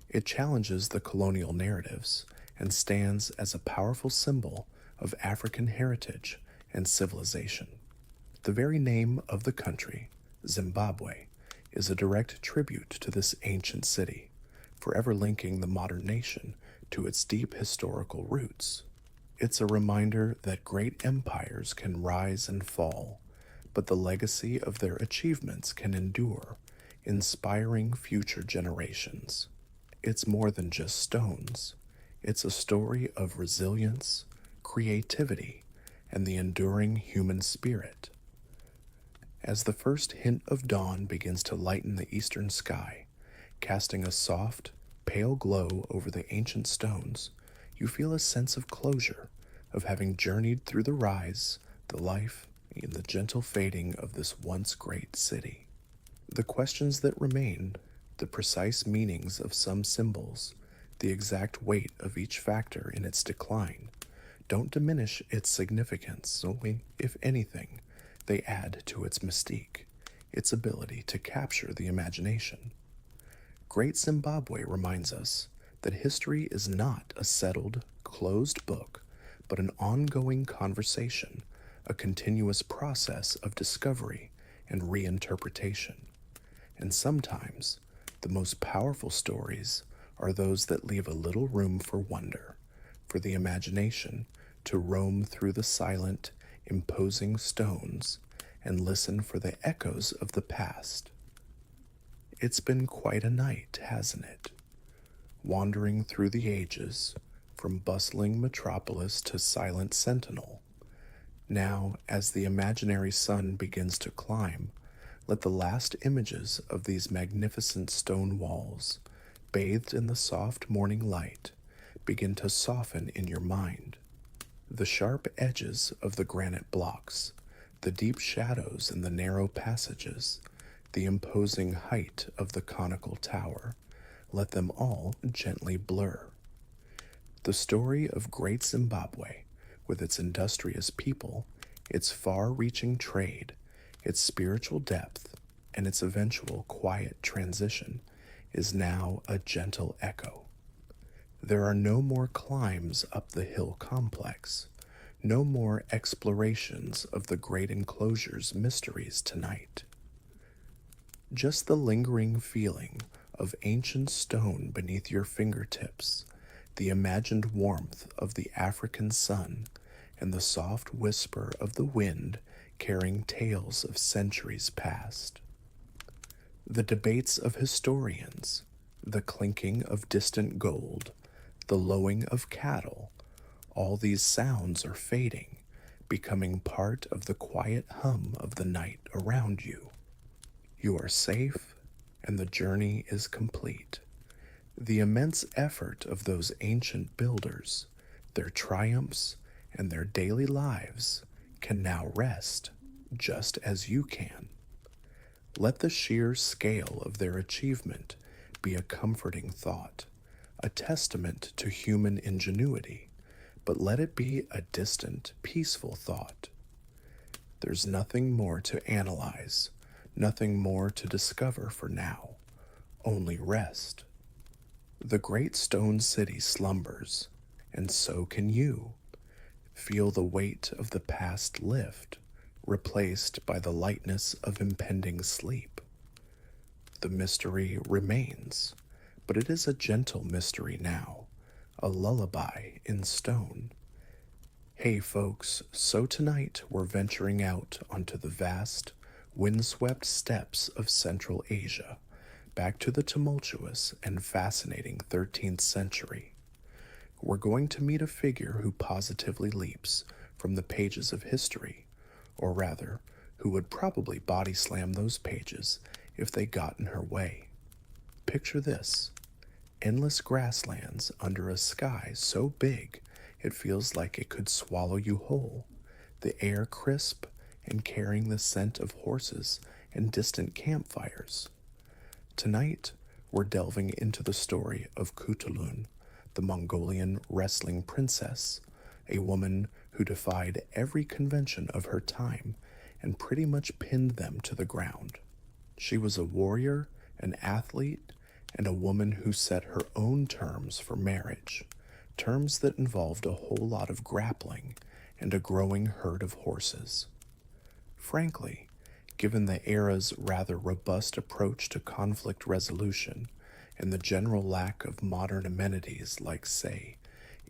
It challenges the colonial narratives and stands as a powerful symbol of African heritage and civilization. The very name of the country, Zimbabwe, is a direct tribute to this ancient city, forever linking the modern nation to its deep historical roots. It's a reminder that great empires can rise and fall, but the legacy of their achievements can endure, inspiring future generations. It's more than just stones. It's a story of resilience, creativity, and the enduring human spirit. As the first hint of dawn begins to lighten the eastern sky, casting a soft, pale glow over the ancient stones, you feel a sense of closure, of having journeyed through the rise, the life, and the gentle fading of this once great city. The questions that remain, the precise meanings of some symbols, the exact weight of each factor in its decline, don't diminish its significance, only, if anything, they add to its mystique, its ability to capture the imagination. Great Zimbabwe reminds us that history is not a settled, closed book, but an ongoing conversation, a continuous process of discovery and reinterpretation. And sometimes, the most powerful stories are those that leave a little room for wonder, for the imagination to roam through the silent, imposing stones and listen for the echoes of the past. It's been quite a night, hasn't it? Wandering through the ages, from bustling metropolis to silent sentinel. Now, as the imaginary sun begins to climb, let the last images of these magnificent stone walls, bathed in the soft morning light, begin to soften in your mind. The sharp edges of the granite blocks, the deep shadows in the narrow passages, the imposing height of the conical tower, let them all gently blur. The story of Great Zimbabwe, with its industrious people, its far-reaching trade, its spiritual depth, and its eventual quiet transition, is now a gentle echo. There are no more climbs up the hill complex, no more explorations of the great enclosure's mysteries tonight. Just the lingering feeling of ancient stone beneath your fingertips, the imagined warmth of the African sun, and the soft whisper of the wind carrying tales of centuries past. The debates of historians, the clinking of distant gold, the lowing of cattle, all these sounds are fading, becoming part of the quiet hum of the night around you. You are safe, and the journey is complete. The immense effort of those ancient builders, their triumphs, and their daily lives can now rest, just as you can. Let the sheer scale of their achievement be a comforting thought, a testament to human ingenuity, but let it be a distant, peaceful thought. There's nothing more to analyze, nothing more to discover for now, only rest. The great stone city slumbers, and so can you. Feel the weight of the past lift, replaced by the lightness of impending sleep. The mystery remains, but it is a gentle mystery now, a lullaby in stone. Hey folks, so tonight we're venturing out onto the vast, windswept steppes of Central Asia, back to the tumultuous and fascinating 13th century. We're going to meet a figure who positively leaps from the pages of history, or rather, who would probably body slam those pages if they got in her way. Picture this: endless grasslands under a sky so big it feels like it could swallow you whole, the air crisp and carrying the scent of horses and distant campfires. Tonight, we're delving into the story of Kutulun, the Mongolian wrestling princess, a woman who defied every convention of her time and pretty much pinned them to the ground. She was a warrior, an athlete, and a woman who set her own terms for marriage, terms that involved a whole lot of grappling and a growing herd of horses. Frankly, given the era's rather robust approach to conflict resolution and the general lack of modern amenities like, say,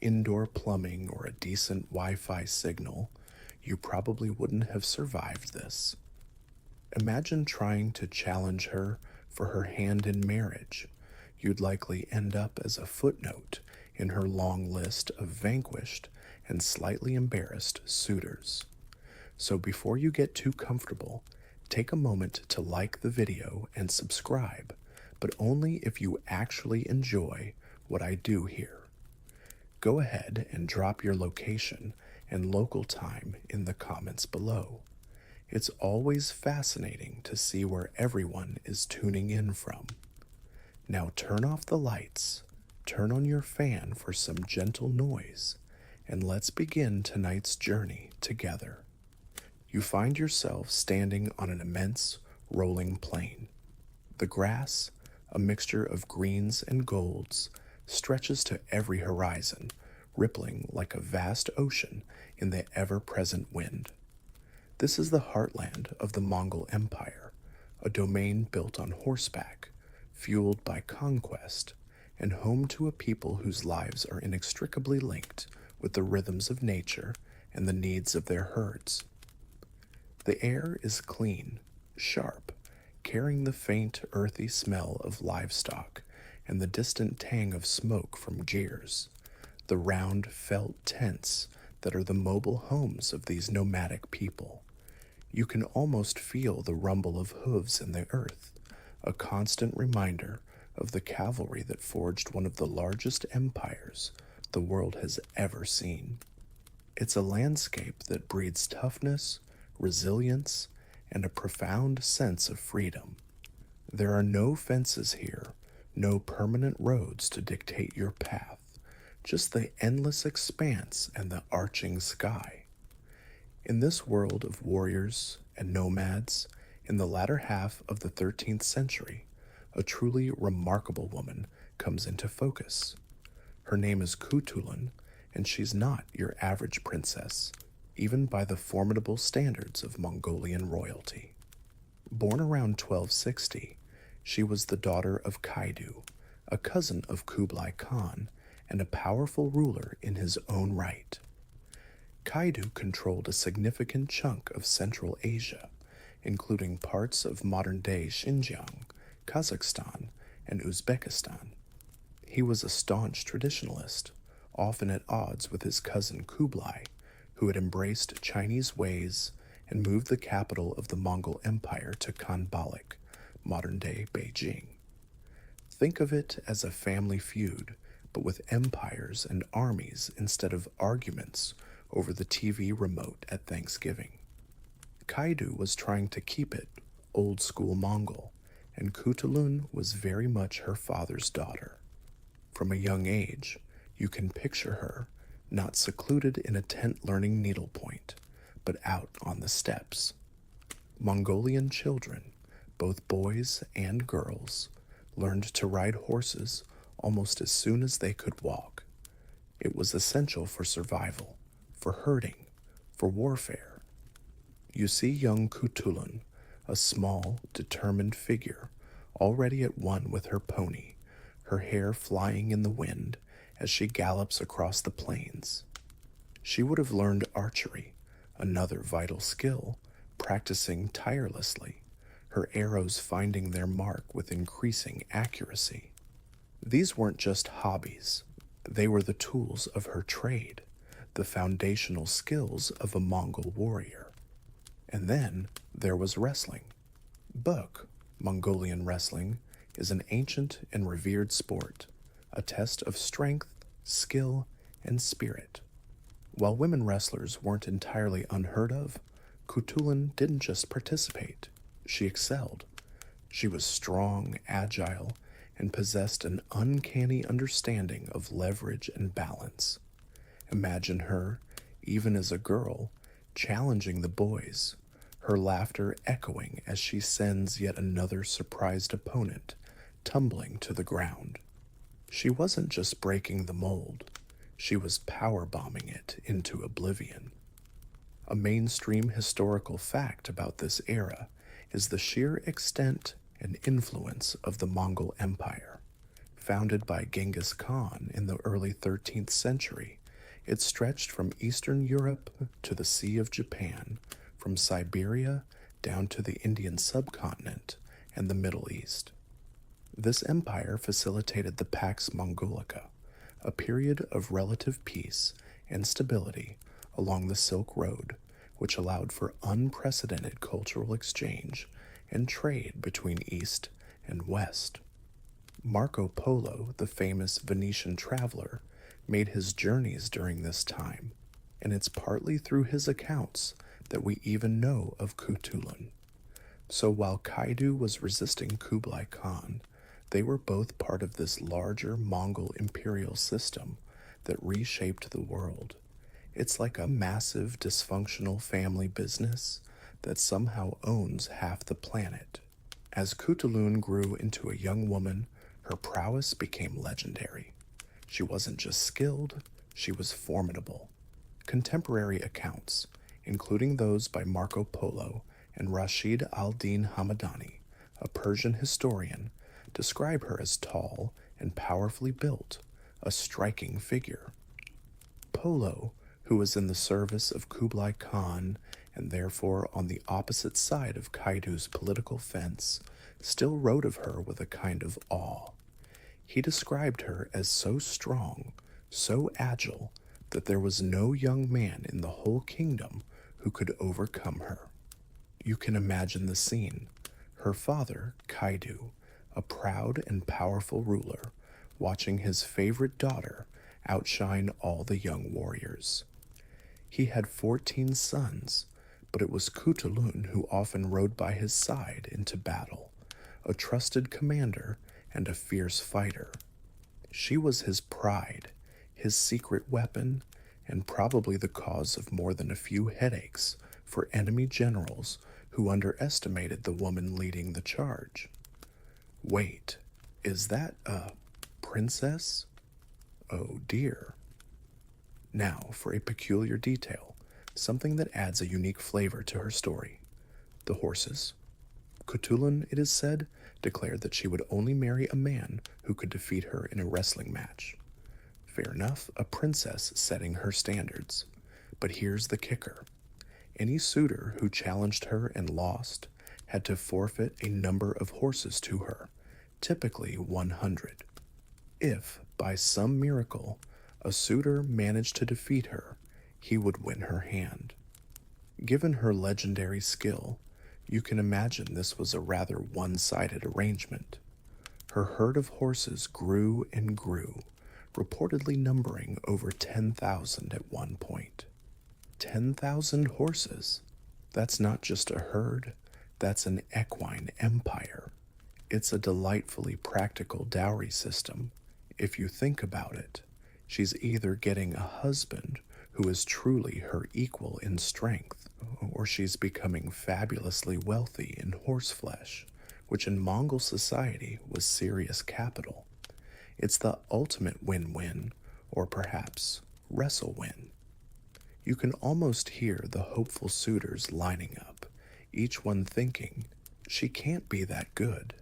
indoor plumbing or a decent Wi-Fi signal, you probably wouldn't have survived this. Imagine trying to challenge her for her hand in marriage. You'd likely end up as a footnote in her long list of vanquished and slightly embarrassed suitors. So before you get too comfortable, take a moment to like the video and subscribe, but only if you actually enjoy what I do here. Go ahead and drop your location and local time in the comments below. It's always fascinating to see where everyone is tuning in from. Now turn off the lights, turn on your fan for some gentle noise, and let's begin tonight's journey together. You find yourself standing on an immense, rolling plain. The grass, a mixture of greens and golds, stretches to every horizon, rippling like a vast ocean in the ever-present wind. This is the heartland of the Mongol Empire, a domain built on horseback, fueled by conquest, and home to a people whose lives are inextricably linked with the rhythms of nature and the needs of their herds. The air is clean, sharp, carrying the faint, earthy smell of livestock and the distant tang of smoke from gears, the round felt tents that are the mobile homes of these nomadic people. You can almost feel the rumble of hooves in the earth, a constant reminder of the cavalry that forged one of the largest empires the world has ever seen. It's a landscape that breeds toughness, resilience, and a profound sense of freedom. There are no fences here, no permanent roads to dictate your path, just the endless expanse and the arching sky. In this world of warriors and nomads, in the latter half of the 13th century, a truly remarkable woman comes into focus. Her name is Kutulun, and she's not your average princess, even by the formidable standards of Mongolian royalty. Born around 1260, she was the daughter of Kaidu, a cousin of Kublai Khan, and a powerful ruler in his own right. Kaidu controlled a significant chunk of Central Asia, including parts of modern-day Xinjiang, Kazakhstan, and Uzbekistan. He was a staunch traditionalist, often at odds with his cousin Kublai, who had embraced Chinese ways and moved the capital of the Mongol Empire to Khanbalik, modern-day Beijing. Think of it as a family feud, but with empires and armies instead of arguments over the TV remote at Thanksgiving. Kaidu was trying to keep it old-school Mongol, and Kutulun was very much her father's daughter. From a young age, you can picture her not secluded in a tent learning needlepoint, but out on the steppes. Mongolian children, both boys and girls, learned to ride horses almost as soon as they could walk. It was essential for survival, for herding, for warfare. You see young Kutulun, a small, determined figure, already at one with her pony, her hair flying in the wind as she gallops across the plains. She would have learned archery, another vital skill, practicing tirelessly, her arrows finding their mark with increasing accuracy. These weren't just hobbies, they were the tools of her trade, the foundational skills of a Mongol warrior. And then there was wrestling. Buk, Mongolian wrestling, is an ancient and revered sport, a test of strength, skill, and spirit. While women wrestlers weren't entirely unheard of, Kutulin didn't just participate, she excelled. She was strong, agile, and possessed an uncanny understanding of leverage and balance. Imagine her, even as a girl, challenging the boys, her laughter echoing as she sends yet another surprised opponent tumbling to the ground. She wasn't just breaking the mold, she was power-bombing it into oblivion. A mainstream historical fact about this era is the sheer extent and influence of the Mongol Empire. Founded by Genghis Khan in the early 13th century, it stretched from Eastern Europe to the Sea of Japan, from Siberia down to the Indian subcontinent and the Middle East. This empire facilitated the Pax Mongolica, a period of relative peace and stability along the Silk Road, which allowed for unprecedented cultural exchange and trade between East and West. Marco Polo, the famous Venetian traveler, made his journeys during this time, and it's partly through his accounts that we even know of Kutulin. So while Kaidu was resisting Kublai Khan, they were both part of this larger Mongol imperial system that reshaped the world. It's like a massive dysfunctional family business that somehow owns half the planet. As Kutulun grew into a young woman, her prowess became legendary. She wasn't just skilled, she was formidable. Contemporary accounts, including those by Marco Polo and Rashid al-Din Hamadani, a Persian historian, describe her as tall and powerfully built, a striking figure. Polo, who was in the service of Kublai Khan and therefore on the opposite side of Kaidu's political fence, still wrote of her with a kind of awe. He described her as so strong, so agile, that there was no young man in the whole kingdom who could overcome her. You can imagine the scene. Her father, Kaidu, a proud and powerful ruler, watching his favorite daughter outshine all the young warriors. He had 14 sons, but it was Kutulun who often rode by his side into battle, a trusted commander and a fierce fighter. She was his pride, his secret weapon, and probably the cause of more than a few headaches for enemy generals who underestimated the woman leading the charge. Wait, is that a princess? Oh dear. Now for a peculiar detail, something that adds a unique flavor to her story. The horses. Kutulin, it is said, declared that she would only marry a man who could defeat her in a wrestling match. Fair enough, a princess setting her standards. But here's the kicker. Any suitor who challenged her and lost had to forfeit a number of horses to her, typically 100. If, by some miracle, a suitor managed to defeat her, he would win her hand. Given her legendary skill, you can imagine this was a rather one-sided arrangement. Her herd of horses grew and grew, reportedly numbering over 10,000 at one point. 10,000 horses? That's not just a herd, that's an equine empire. It's a delightfully practical dowry system. If you think about it, she's either getting a husband who is truly her equal in strength, or she's becoming fabulously wealthy in horseflesh, which in Mongol society was serious capital. It's the ultimate win-win, or perhaps wrestle-win. You can almost hear the hopeful suitors lining up, each one thinking, she can't be that good,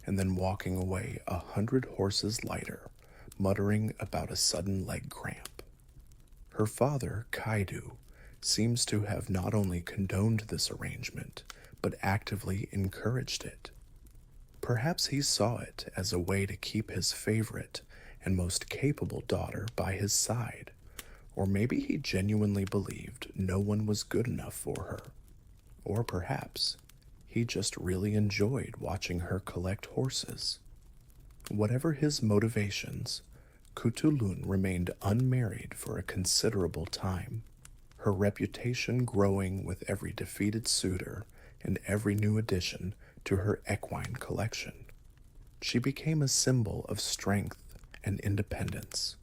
and then walking away 100 horses lighter, muttering about a sudden leg cramp. Her father, Kaidu, seems to have not only condoned this arrangement, but actively encouraged it. Perhaps he saw it as a way to keep his favorite and most capable daughter by his side, or maybe he genuinely believed no one was good enough for her. Or perhaps he just really enjoyed watching her collect horses. Whatever his motivations, Kutulun remained unmarried for a considerable time, her reputation growing with every defeated suitor and every new addition to her equine collection. She became a symbol of strength and independence,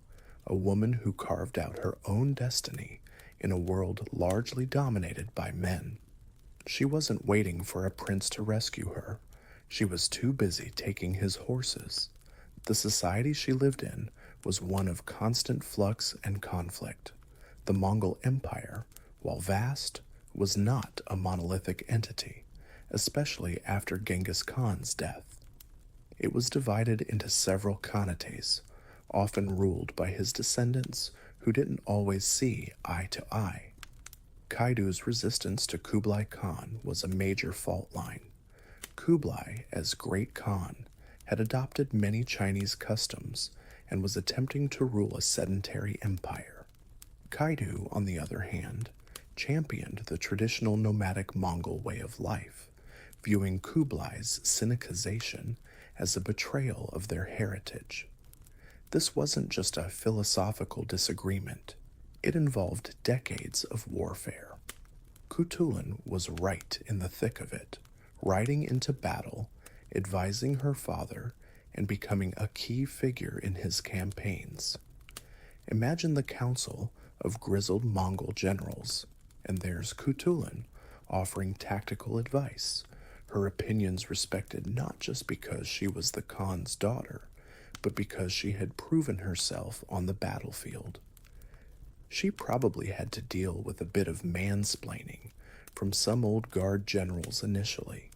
a woman who carved out her own destiny in a world largely dominated by men. She wasn't waiting for a prince to rescue her. She was too busy taking his horses. The society she lived in was one of constant flux and conflict. The Mongol Empire, while vast, was not a monolithic entity, especially after Genghis Khan's death. It was divided into several khanates, often ruled by his descendants who didn't always see eye to eye. Kaidu's resistance to Kublai Khan was a major fault line. Kublai, as Great Khan, had adopted many Chinese customs and was attempting to rule a sedentary empire. Kaidu, on the other hand, championed the traditional nomadic Mongol way of life, viewing Kublai's Sinicization as a betrayal of their heritage. This wasn't just a philosophical disagreement. It involved decades of warfare. Kutulun was right in the thick of it, riding into battle, advising her father, and becoming a key figure in his campaigns. Imagine the council of grizzled Mongol generals, and there's Kutulun offering tactical advice, her opinions respected not just because she was the Khan's daughter, but because she had proven herself on the battlefield. She probably had to deal with a bit of mansplaining from some old guard generals initially,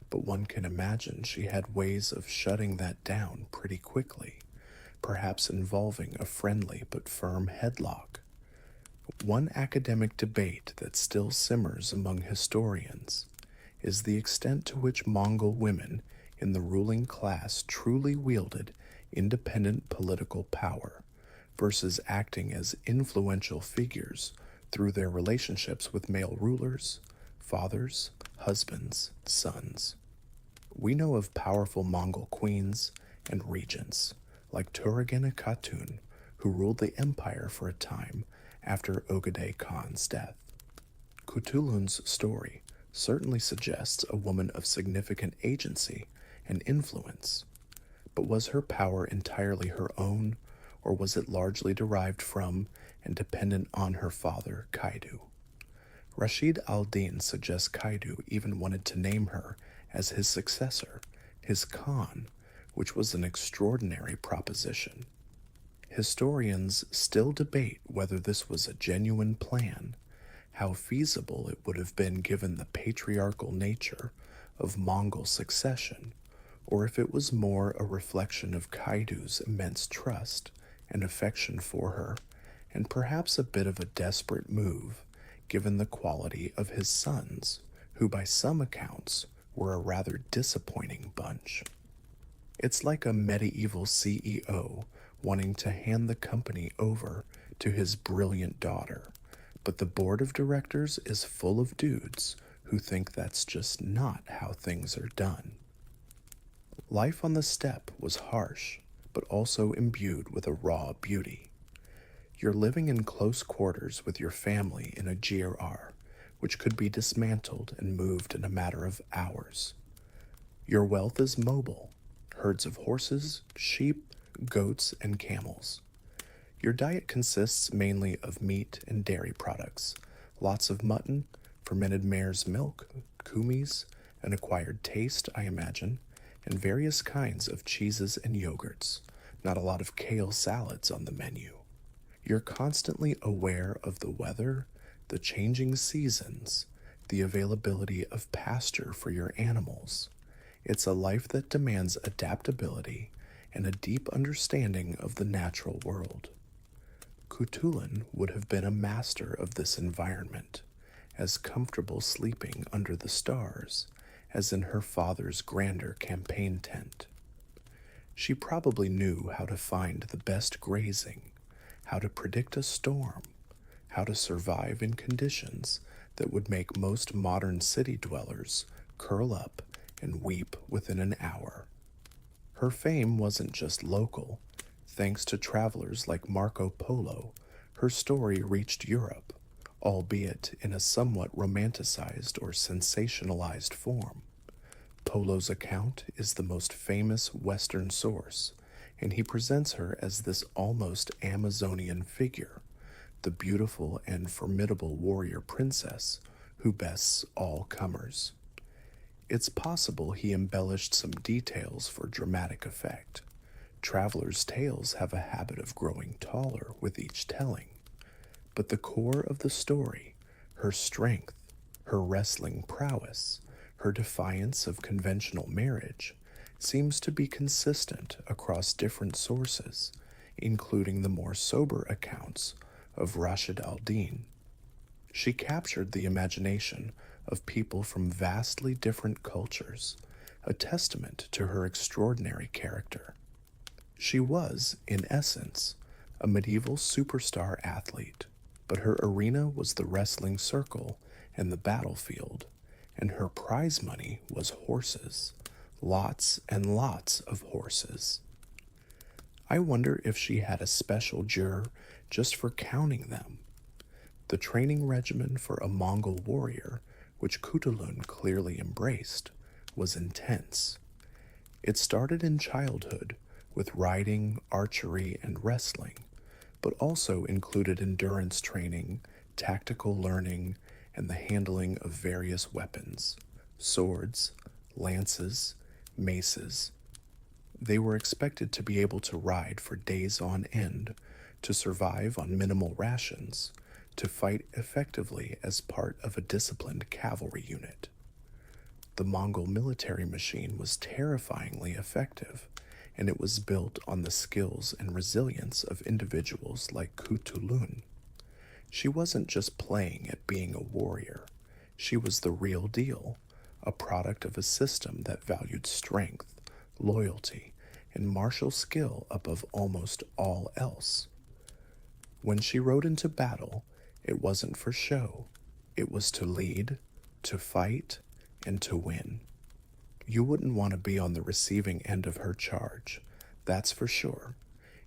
but one can imagine she had ways of shutting that down pretty quickly, perhaps involving a friendly but firm headlock. One academic debate that still simmers among historians is the extent to which Mongol women in the ruling class truly wielded independent political power versus acting as influential figures through their relationships with male rulers, fathers, husbands, sons. We know of powerful Mongol queens and regents, like Turagena Khatun, who ruled the empire for a time after Ogedei Khan's death. Kutulun's story certainly suggests a woman of significant agency and influence, but was her power entirely her own, or was it largely derived from and dependent on her father, Kaidu? Rashid al-Din suggests Kaidu even wanted to name her as his successor, his Khan, which was an extraordinary proposition. Historians still debate whether this was a genuine plan, how feasible it would have been given the patriarchal nature of Mongol succession, or if it was more a reflection of Kaidu's immense trust and affection for her, and perhaps a bit of a desperate move, given the quality of his sons, who by some accounts were a rather disappointing bunch. It's like a medieval CEO wanting to hand the company over to his brilliant daughter, but the board of directors is full of dudes who think that's just not how things are done. Life on the steppe was harsh, but also imbued with a raw beauty. You're living in close quarters with your family in a GRR, which could be dismantled and moved in a matter of hours. Your wealth is mobile, herds of horses, sheep, goats, and camels. Your diet consists mainly of meat and dairy products, lots of mutton, fermented mare's milk, kumis, an acquired taste, I imagine, and various kinds of cheeses and yogurts, not a lot of kale salads on the menu. You're constantly aware of the weather, the changing seasons, the availability of pasture for your animals. It's a life that demands adaptability and a deep understanding of the natural world. Cthulhu would have been a master of this environment, as comfortable sleeping under the stars as in her father's grander campaign tent. She probably knew how to find the best grazing, how to predict a storm, how to survive in conditions that would make most modern city dwellers curl up and weep within an hour. Her fame wasn't just local. Thanks to travelers like Marco Polo, her story reached Europe, albeit in a somewhat romanticized or sensationalized form. Polo's account is the most famous Western source, and he presents her as this almost Amazonian figure, the beautiful and formidable warrior princess who bests all comers. It's possible he embellished some details for dramatic effect. Travelers' tales have a habit of growing taller with each telling, but the core of the story, her strength, her wrestling prowess, her defiance of conventional marriage, seems to be consistent across different sources, including the more sober accounts of Rashid al-Din. She captured the imagination of people from vastly different cultures, a testament to her extraordinary character. She was, in essence, a medieval superstar athlete, but her arena was the wrestling circle and the battlefield, and her prize money was horses, lots and lots of horses. I wonder if she had a special juror just for counting them. The training regimen for a Mongol warrior, which Cthulhu clearly embraced, was intense. It started in childhood with riding, archery, and wrestling, but also included endurance training, tactical learning, and the handling of various weapons, swords, lances, maces. They were expected to be able to ride for days on end, to survive on minimal rations, to fight effectively as part of a disciplined cavalry unit. The Mongol military machine was terrifyingly effective, and it was built on the skills and resilience of individuals like Cthulhu. She wasn't just playing at being a warrior. She was the real deal, a product of a system that valued strength, loyalty, and martial skill above almost all else. When she rode into battle, it wasn't for show. It was to lead, to fight, and to win. You wouldn't want to be on the receiving end of her charge, that's for sure.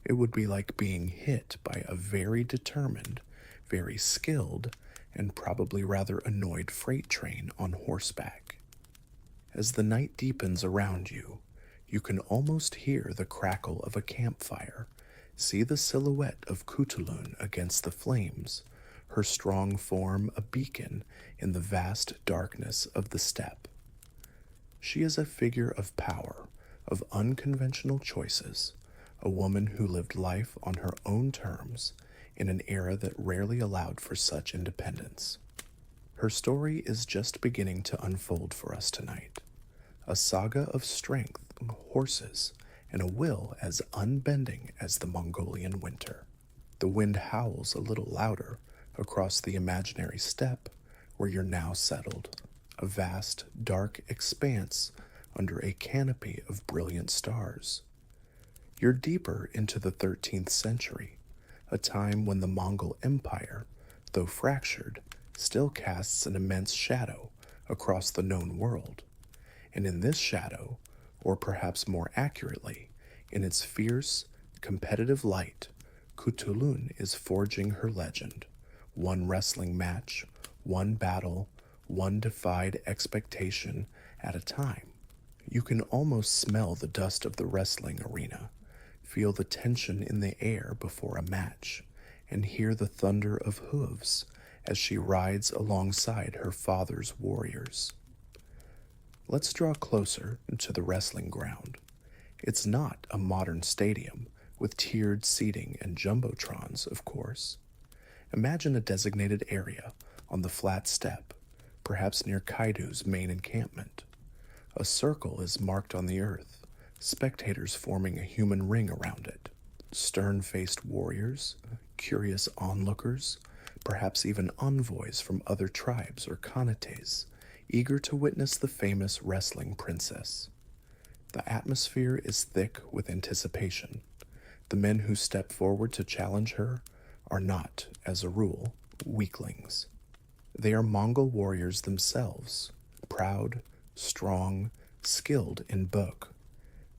It would be like being hit by a very determined, very skilled, and probably rather annoyed freight train on horseback. As the night deepens around you, you can almost hear the crackle of a campfire, see the silhouette of Cthulhu against the flames, her strong form a beacon in the vast darkness of the steppe. She is a figure of power, of unconventional choices, a woman who lived life on her own terms in an era that rarely allowed for such independence. Her story is just beginning to unfold for us tonight, a saga of strength, horses, and a will as unbending as the Mongolian winter. The wind howls a little louder across the imaginary steppe where you're now settled, a vast, dark expanse under a canopy of brilliant stars. You're deeper into the 13th century, a time when the Mongol Empire, though fractured, still casts an immense shadow across the known world. And in this shadow, or perhaps more accurately, in its fierce, competitive light, Cthulhu is forging her legend, one wrestling match, one battle, one defied expectation at a time. You can almost smell the dust of the wrestling arena, feel the tension in the air before a match, and hear the thunder of hooves as she rides alongside her father's warriors. Let's draw closer to the wrestling ground. It's not a modern stadium with tiered seating and jumbotrons, of course. Imagine a designated area on the flat steppe, perhaps near Kaidu's main encampment. A circle is marked on the earth, spectators forming a human ring around it. Stern-faced warriors, curious onlookers, perhaps even envoys from other tribes or khanates, eager to witness the famous wrestling princess. The atmosphere is thick with anticipation. The men who step forward to challenge her are not, as a rule, weaklings. They are Mongol warriors themselves, proud, strong, skilled in book.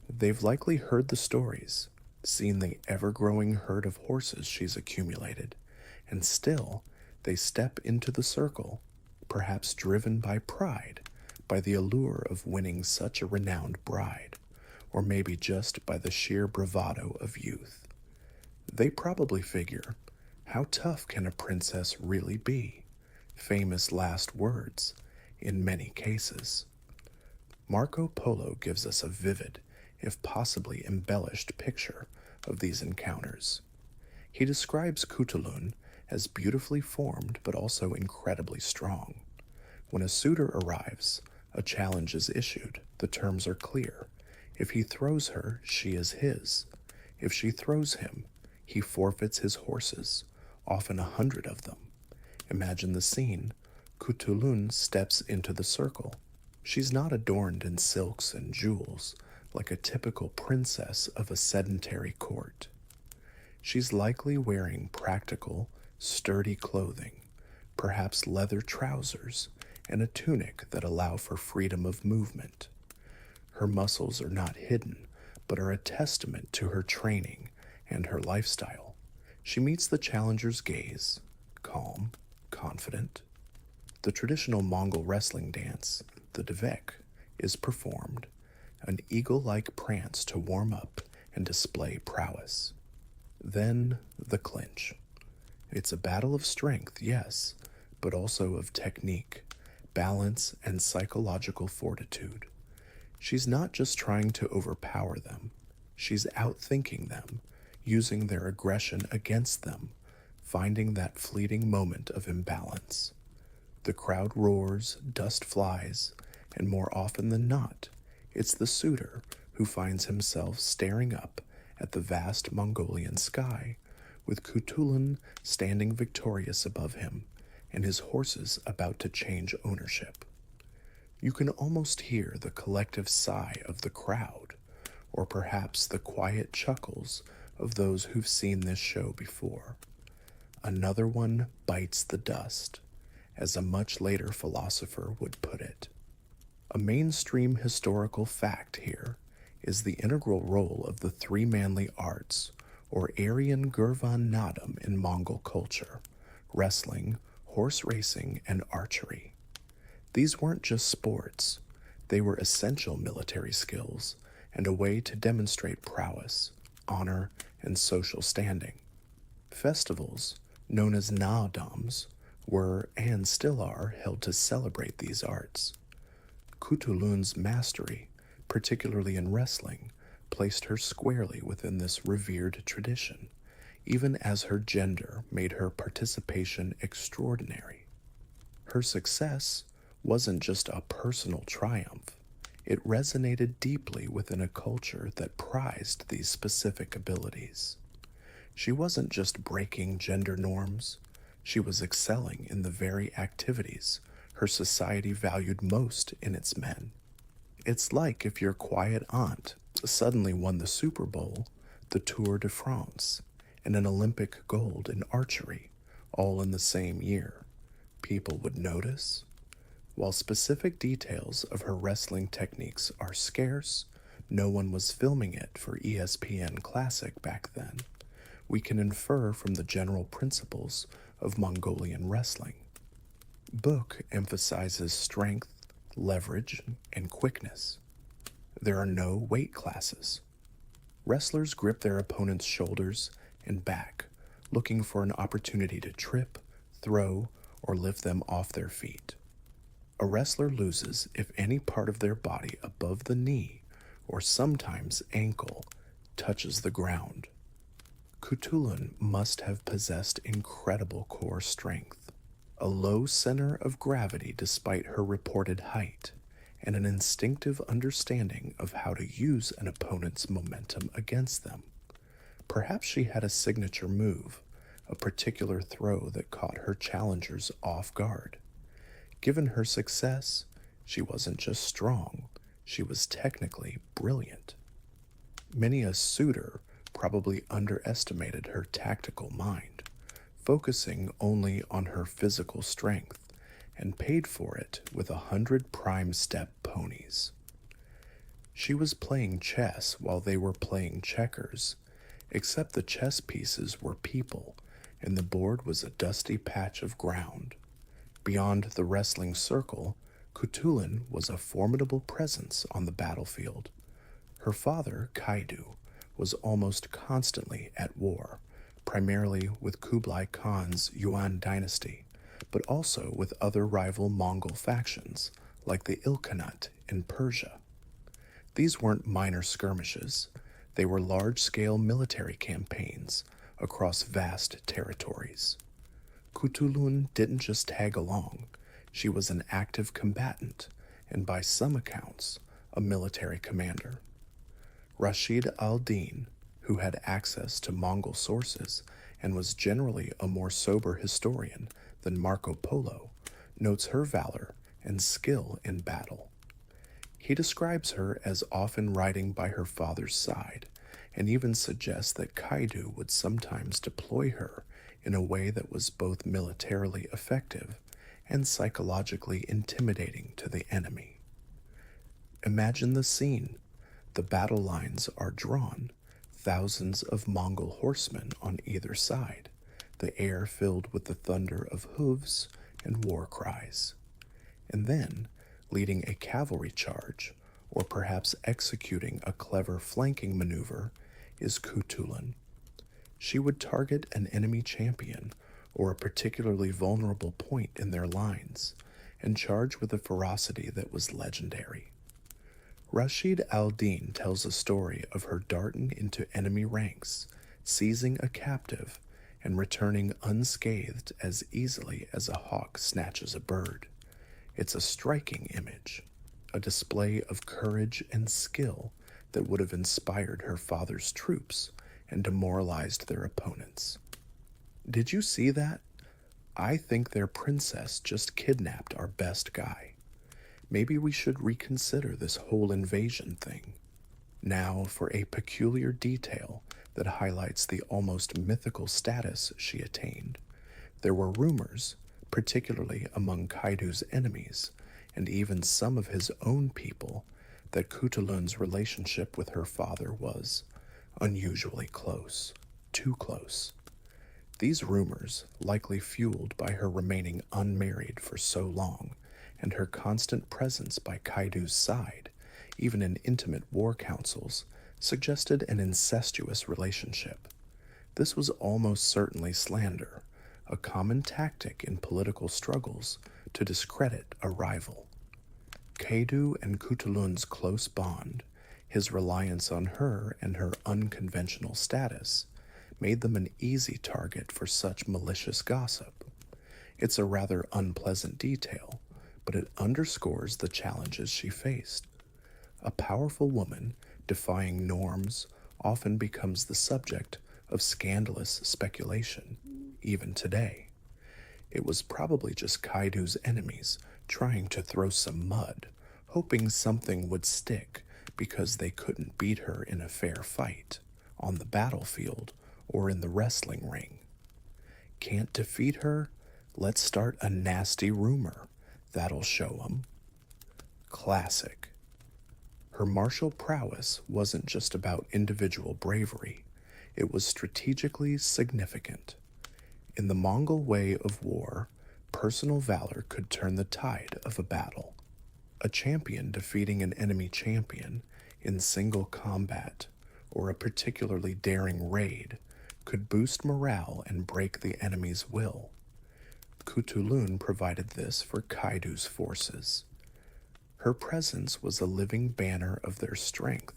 They've likely heard the stories, seen the ever-growing herd of horses she's accumulated, and still they step into the circle, perhaps driven by pride, by the allure of winning such a renowned bride, or maybe just by the sheer bravado of youth. They probably figure, how tough can a princess really be? Famous last words, in many cases. Marco Polo gives us a vivid, if possibly embellished picture of these encounters. He describes Kutulun as beautifully formed but also incredibly strong. When a suitor arrives, a challenge is issued. The terms are clear. If he throws her, she is his. If she throws him, he forfeits his horses, often 100 of them. Imagine the scene. Kutulun steps into the circle. She's not adorned in silks and jewels, like a typical princess of a sedentary court. She's likely wearing practical, sturdy clothing, perhaps leather trousers, and a tunic that allow for freedom of movement. Her muscles are not hidden, but are a testament to her training and her lifestyle. She meets the challenger's gaze, calm, confident. The traditional Mongol wrestling dance, the devek, is performed, an eagle-like prance to warm up and display prowess. Then the clinch. It's a battle of strength, yes, but also of technique, balance, and psychological fortitude. She's not just trying to overpower them, she's outthinking them, using their aggression against them, finding that fleeting moment of imbalance. The crowd roars, dust flies, and more often than not, it's the suitor who finds himself staring up at the vast Mongolian sky, with Kutulun standing victorious above him, and his horses about to change ownership. You can almost hear the collective sigh of the crowd, or perhaps the quiet chuckles of those who've seen this show before. Another one bites the dust, as a much later philosopher would put it. A mainstream historical fact here is the integral role of the three manly arts, or Aryan Gurvan Nadam in Mongol culture: wrestling, horse racing, and archery. These weren't just sports, they were essential military skills and a way to demonstrate prowess, honor, and social standing. Festivals, known as Naadams, were and still are held to celebrate these arts. Kutulun's mastery, particularly in wrestling, placed her squarely within this revered tradition, even as her gender made her participation extraordinary. Her success wasn't just a personal triumph, it resonated deeply within a culture that prized these specific abilities. She wasn't just breaking gender norms, she was excelling in the very activities her society valued most in its men. It's like if your quiet aunt suddenly won the Super Bowl, the Tour de France, and an Olympic gold in archery, all in the same year. People would notice. While specific details of her wrestling techniques are scarce, no one was filming it for ESPN Classic back then. We can infer from the general principles of Mongolian wrestling. Book emphasizes strength, leverage, and quickness. There are no weight classes. Wrestlers grip their opponent's shoulders and back, looking for an opportunity to trip, throw, or lift them off their feet. A wrestler loses if any part of their body above the knee, or sometimes ankle, touches the ground. Kutulun must have possessed incredible core strength, a low center of gravity despite her reported height, and an instinctive understanding of how to use an opponent's momentum against them. Perhaps she had a signature move, a particular throw that caught her challengers off guard. Given her success, she wasn't just strong, she was technically brilliant. Many a suitor probably underestimated her tactical mind, focusing only on her physical strength, and paid for it with 100 prime step ponies. She was playing chess while they were playing checkers, except the chess pieces were people, and the board was a dusty patch of ground. Beyond the wrestling circle, Cthulhu was a formidable presence on the battlefield. Her father, Kaidu, was almost constantly at war, primarily with Kublai Khan's Yuan dynasty, but also with other rival Mongol factions, like the Ilkhanate in Persia. These weren't minor skirmishes, they were large-scale military campaigns across vast territories. Cthulhu didn't just tag along, she was an active combatant, and by some accounts, a military commander. Rashid al-Din, who had access to Mongol sources and was generally a more sober historian than Marco Polo, notes her valor and skill in battle. He describes her as often riding by her father's side, and even suggests that Kaidu would sometimes deploy her in a way that was both militarily effective and psychologically intimidating to the enemy. Imagine the scene. The battle lines are drawn, thousands of Mongol horsemen on either side, the air filled with the thunder of hooves and war cries. And then, leading a cavalry charge, or perhaps executing a clever flanking maneuver, is Cthulhu. She would target an enemy champion or a particularly vulnerable point in their lines, and charge with a ferocity that was legendary. Rashid al-Din tells a story of her darting into enemy ranks, seizing a captive, and returning unscathed as easily as a hawk snatches a bird. It's a striking image, a display of courage and skill that would have inspired her father's troops and demoralized their opponents. Did you see that? I think their princess just kidnapped our best guy. Maybe we should reconsider this whole invasion thing. Now for a peculiar detail that highlights the almost mythical status she attained. There were rumors, particularly among Kaidu's enemies, and even some of his own people, that Cthulhu's relationship with her father was unusually close, too close. These rumors, likely fueled by her remaining unmarried for so long, and her constant presence by Kaidu's side, even in intimate war councils, suggested an incestuous relationship. This was almost certainly slander, a common tactic in political struggles to discredit a rival. Kaidu and Cthulhu's close bond, his reliance on her and her unconventional status, made them an easy target for such malicious gossip. It's a rather unpleasant detail, but it underscores the challenges she faced. A powerful woman defying norms often becomes the subject of scandalous speculation, even today. It was probably just Kaidu's enemies trying to throw some mud, hoping something would stick because they couldn't beat her in a fair fight, on the battlefield, or in the wrestling ring. Can't defeat her? Let's start a nasty rumor. That'll show 'em. Classic. Her martial prowess wasn't just about individual bravery, it was strategically significant. In the Mongol way of war, personal valor could turn the tide of a battle. A champion defeating an enemy champion in single combat or a particularly daring raid could boost morale and break the enemy's will. Cthulhu provided this for Kaidu's forces. Her presence was a living banner of their strength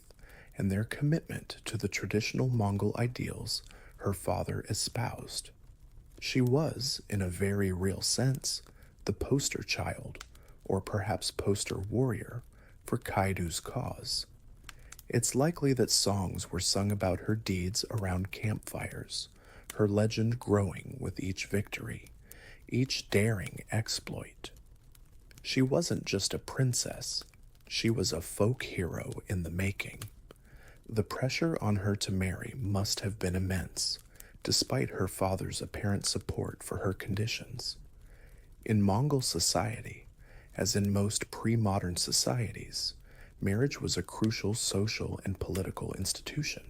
and their commitment to the traditional Mongol ideals her father espoused. She was, in a very real sense, the poster child, or perhaps poster warrior, for Kaidu's cause. It's likely that songs were sung about her deeds around campfires, her legend growing with each victory, each daring exploit. She wasn't just a princess, she was a folk hero in the making. The pressure on her to marry must have been immense, despite her father's apparent support for her conditions. In Mongol society, as in most pre-modern societies, marriage was a crucial social and political institution.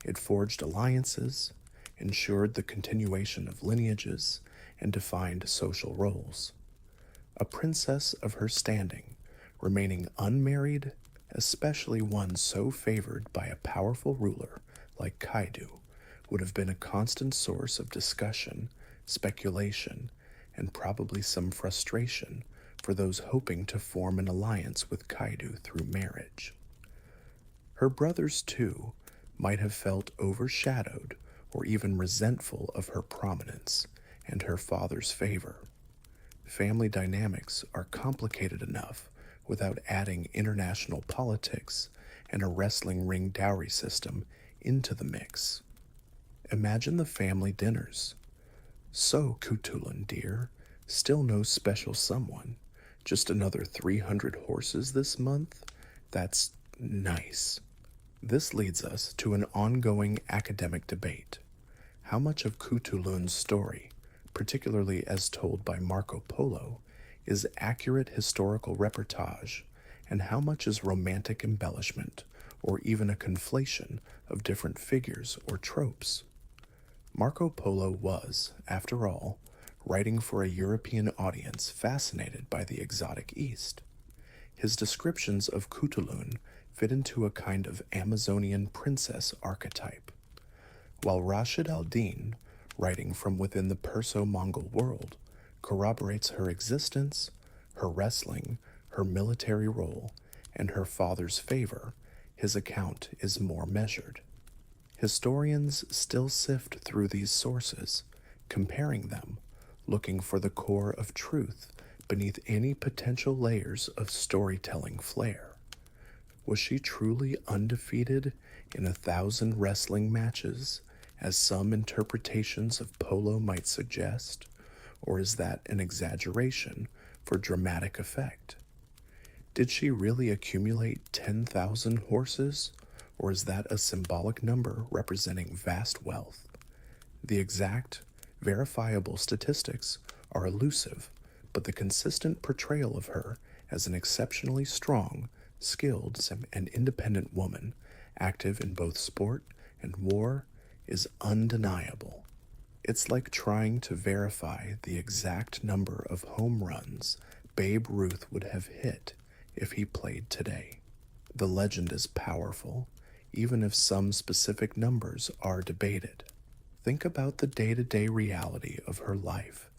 It forged alliances, ensured the continuation of lineages, and defined social roles. A princess of her standing, remaining unmarried, especially one so favored by a powerful ruler like Kaidu, would have been a constant source of discussion, speculation, and probably some frustration for those hoping to form an alliance with Kaidu through marriage. Her brothers, too, might have felt overshadowed or even resentful of her prominence and her father's favor. Family dynamics are complicated enough without adding international politics and a wrestling ring dowry system into the mix. Imagine the family dinners. So, Kutulun, dear, still no special someone. Just another 300 horses this month? That's nice. This leads us to an ongoing academic debate. How much of Kutulun's story, particularly as told by Marco Polo, is accurate historical reportage, and how much is romantic embellishment, or even a conflation of different figures or tropes? Marco Polo was, after all, writing for a European audience fascinated by the exotic East. His descriptions of Kutulun fit into a kind of Amazonian princess archetype, while Rashid al-Din, writing from within the Perso-Mongol world, corroborates her existence, her wrestling, her military role, and her father's favor. His account is more measured. Historians still sift through these sources, comparing them, looking for the core of truth beneath any potential layers of storytelling flair. Was she truly undefeated in 1,000 wrestling matches, as some interpretations of Polo might suggest, or is that an exaggeration for dramatic effect? Did she really accumulate 10,000 horses, or is that a symbolic number representing vast wealth? The exact, verifiable statistics are elusive, but the consistent portrayal of her as an exceptionally strong, skilled, and independent woman, active in both sport and war, is undeniable. It's like trying to verify the exact number of home runs Babe Ruth would have hit if he played today. The legend is powerful, even if some specific numbers are debated. Think about the day-to-day reality of her life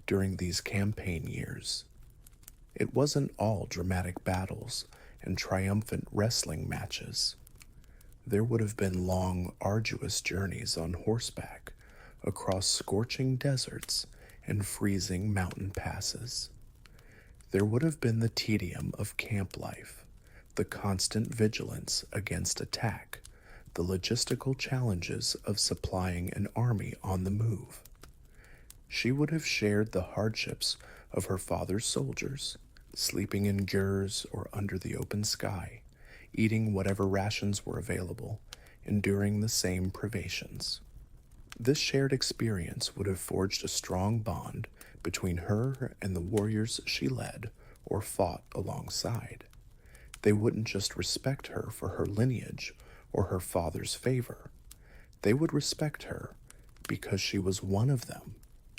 during these campaign years. It wasn't all dramatic battles and triumphant wrestling matches. There would have been long, arduous journeys on horseback across scorching deserts and freezing mountain passes. There would have been the tedium of camp life, the constant vigilance against attack, the logistical challenges of supplying an army on the move. She would have shared the hardships of her father's soldiers, sleeping in gurs or under the open sky, eating whatever rations were available, enduring the same privations. This shared experience would have forged a strong bond between her and the warriors she led or fought alongside. They wouldn't just respect her for her lineage or her father's favor. They would respect her because she was one of them,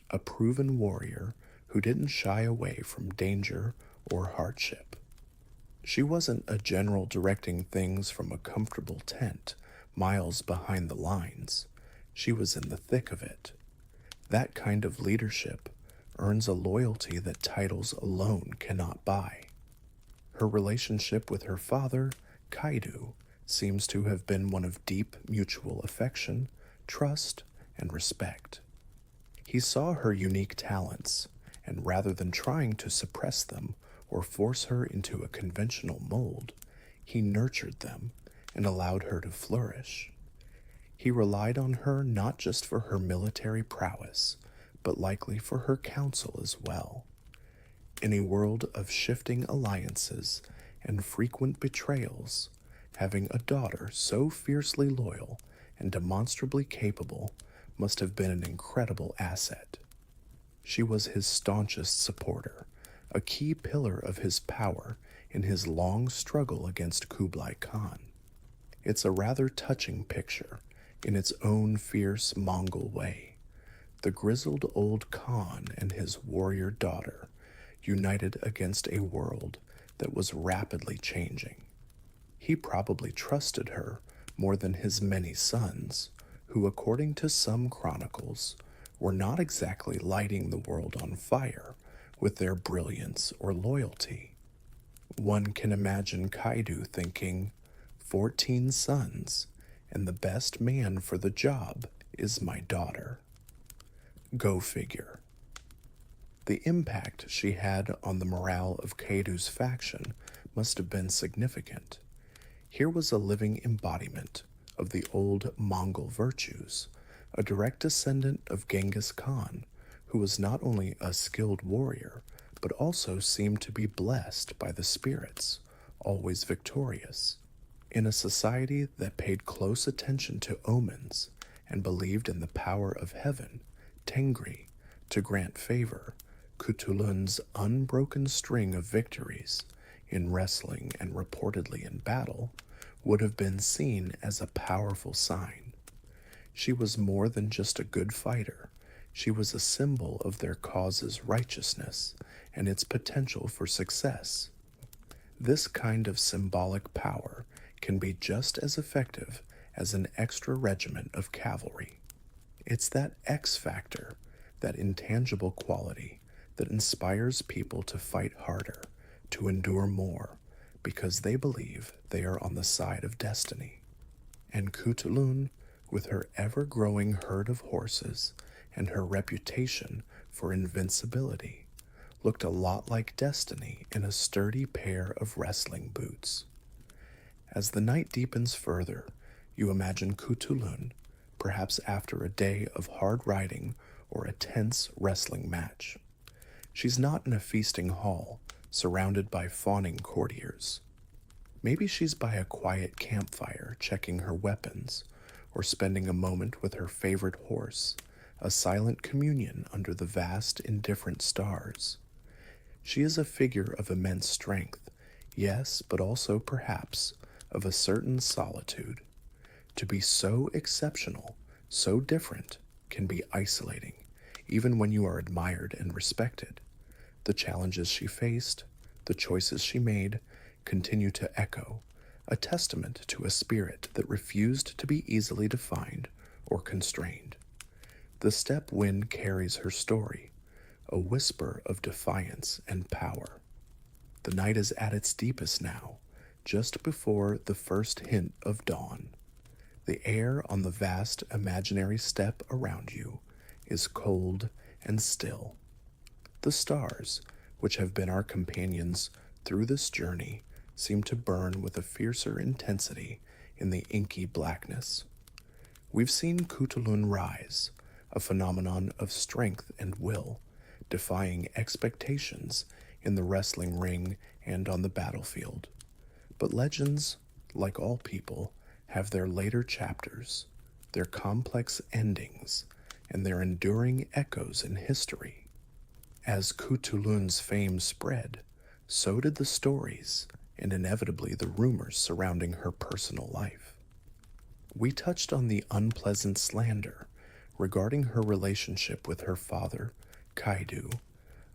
a proven warrior who didn't shy away from danger or hardship. She wasn't a general directing things from a comfortable tent miles behind the lines. She was in the thick of it. That kind of leadership earns a loyalty that titles alone cannot buy. Her relationship with her father, Kaidu, seems to have been one of deep mutual affection, trust, and respect. He saw her unique talents, and rather than trying to suppress them or force her into a conventional mold, he nurtured them and allowed her to flourish. He relied on her not just for her military prowess, but likely for her counsel as well. In a world of shifting alliances and frequent betrayals, having a daughter so fiercely loyal and demonstrably capable must have been an incredible asset. She was his staunchest supporter, a key pillar of his power in his long struggle against Kublai Khan. It's a rather touching picture in its own fierce Mongol way. The grizzled old Khan and his warrior daughter united against a world that was rapidly changing. He probably trusted her more than his many sons, who, according to some chronicles, were not exactly lighting the world on fire with their brilliance or loyalty. One can imagine Kaidu thinking, 14 sons, and the best man for the job is my daughter. Go figure. The impact she had on the morale of Kaidu's faction must have been significant. Here was a living embodiment of the old Mongol virtues, a direct descendant of Genghis Khan, who was not only a skilled warrior, but also seemed to be blessed by the spirits, always victorious. In a society that paid close attention to omens and believed in the power of heaven, Tengri, to grant favor, Kutulun's unbroken string of victories in wrestling and reportedly in battle would have been seen as a powerful sign. She was more than just a good fighter. She was a symbol of their cause's righteousness and its potential for success. This kind of symbolic power can be just as effective as an extra regiment of cavalry. It's that X factor, that intangible quality that inspires people to fight harder, to endure more, because they believe they are on the side of destiny. And Kutulun, with her ever-growing herd of horses and her reputation for invincibility, looked a lot like destiny in a sturdy pair of wrestling boots. As the night deepens further, you imagine Kutulun, perhaps after a day of hard riding or a tense wrestling match. She's not in a feasting hall, surrounded by fawning courtiers. Maybe she's by a quiet campfire checking her weapons, or spending a moment with her favorite horse, a silent communion under the vast, indifferent stars. She is a figure of immense strength, yes, but also, perhaps, of a certain solitude. To be so exceptional, so different, can be isolating, even when you are admired and respected. The challenges she faced, the choices she made, continue to echo, a testament to a spirit that refused to be easily defined or constrained. The steppe wind carries her story, a whisper of defiance and power. The night is at its deepest now, just before the first hint of dawn. The air on the vast imaginary steppe around you is cold and still. The stars, which have been our companions through this journey, seem to burn with a fiercer intensity in the inky blackness. We've seen Kutulun rise, a phenomenon of strength and will, defying expectations in the wrestling ring and on the battlefield. But legends, like all people, have their later chapters, their complex endings, and their enduring echoes in history. As Kutulun's fame spread, so did the stories and inevitably the rumors surrounding her personal life. We touched on the unpleasant slander regarding her relationship with her father, Kaidu,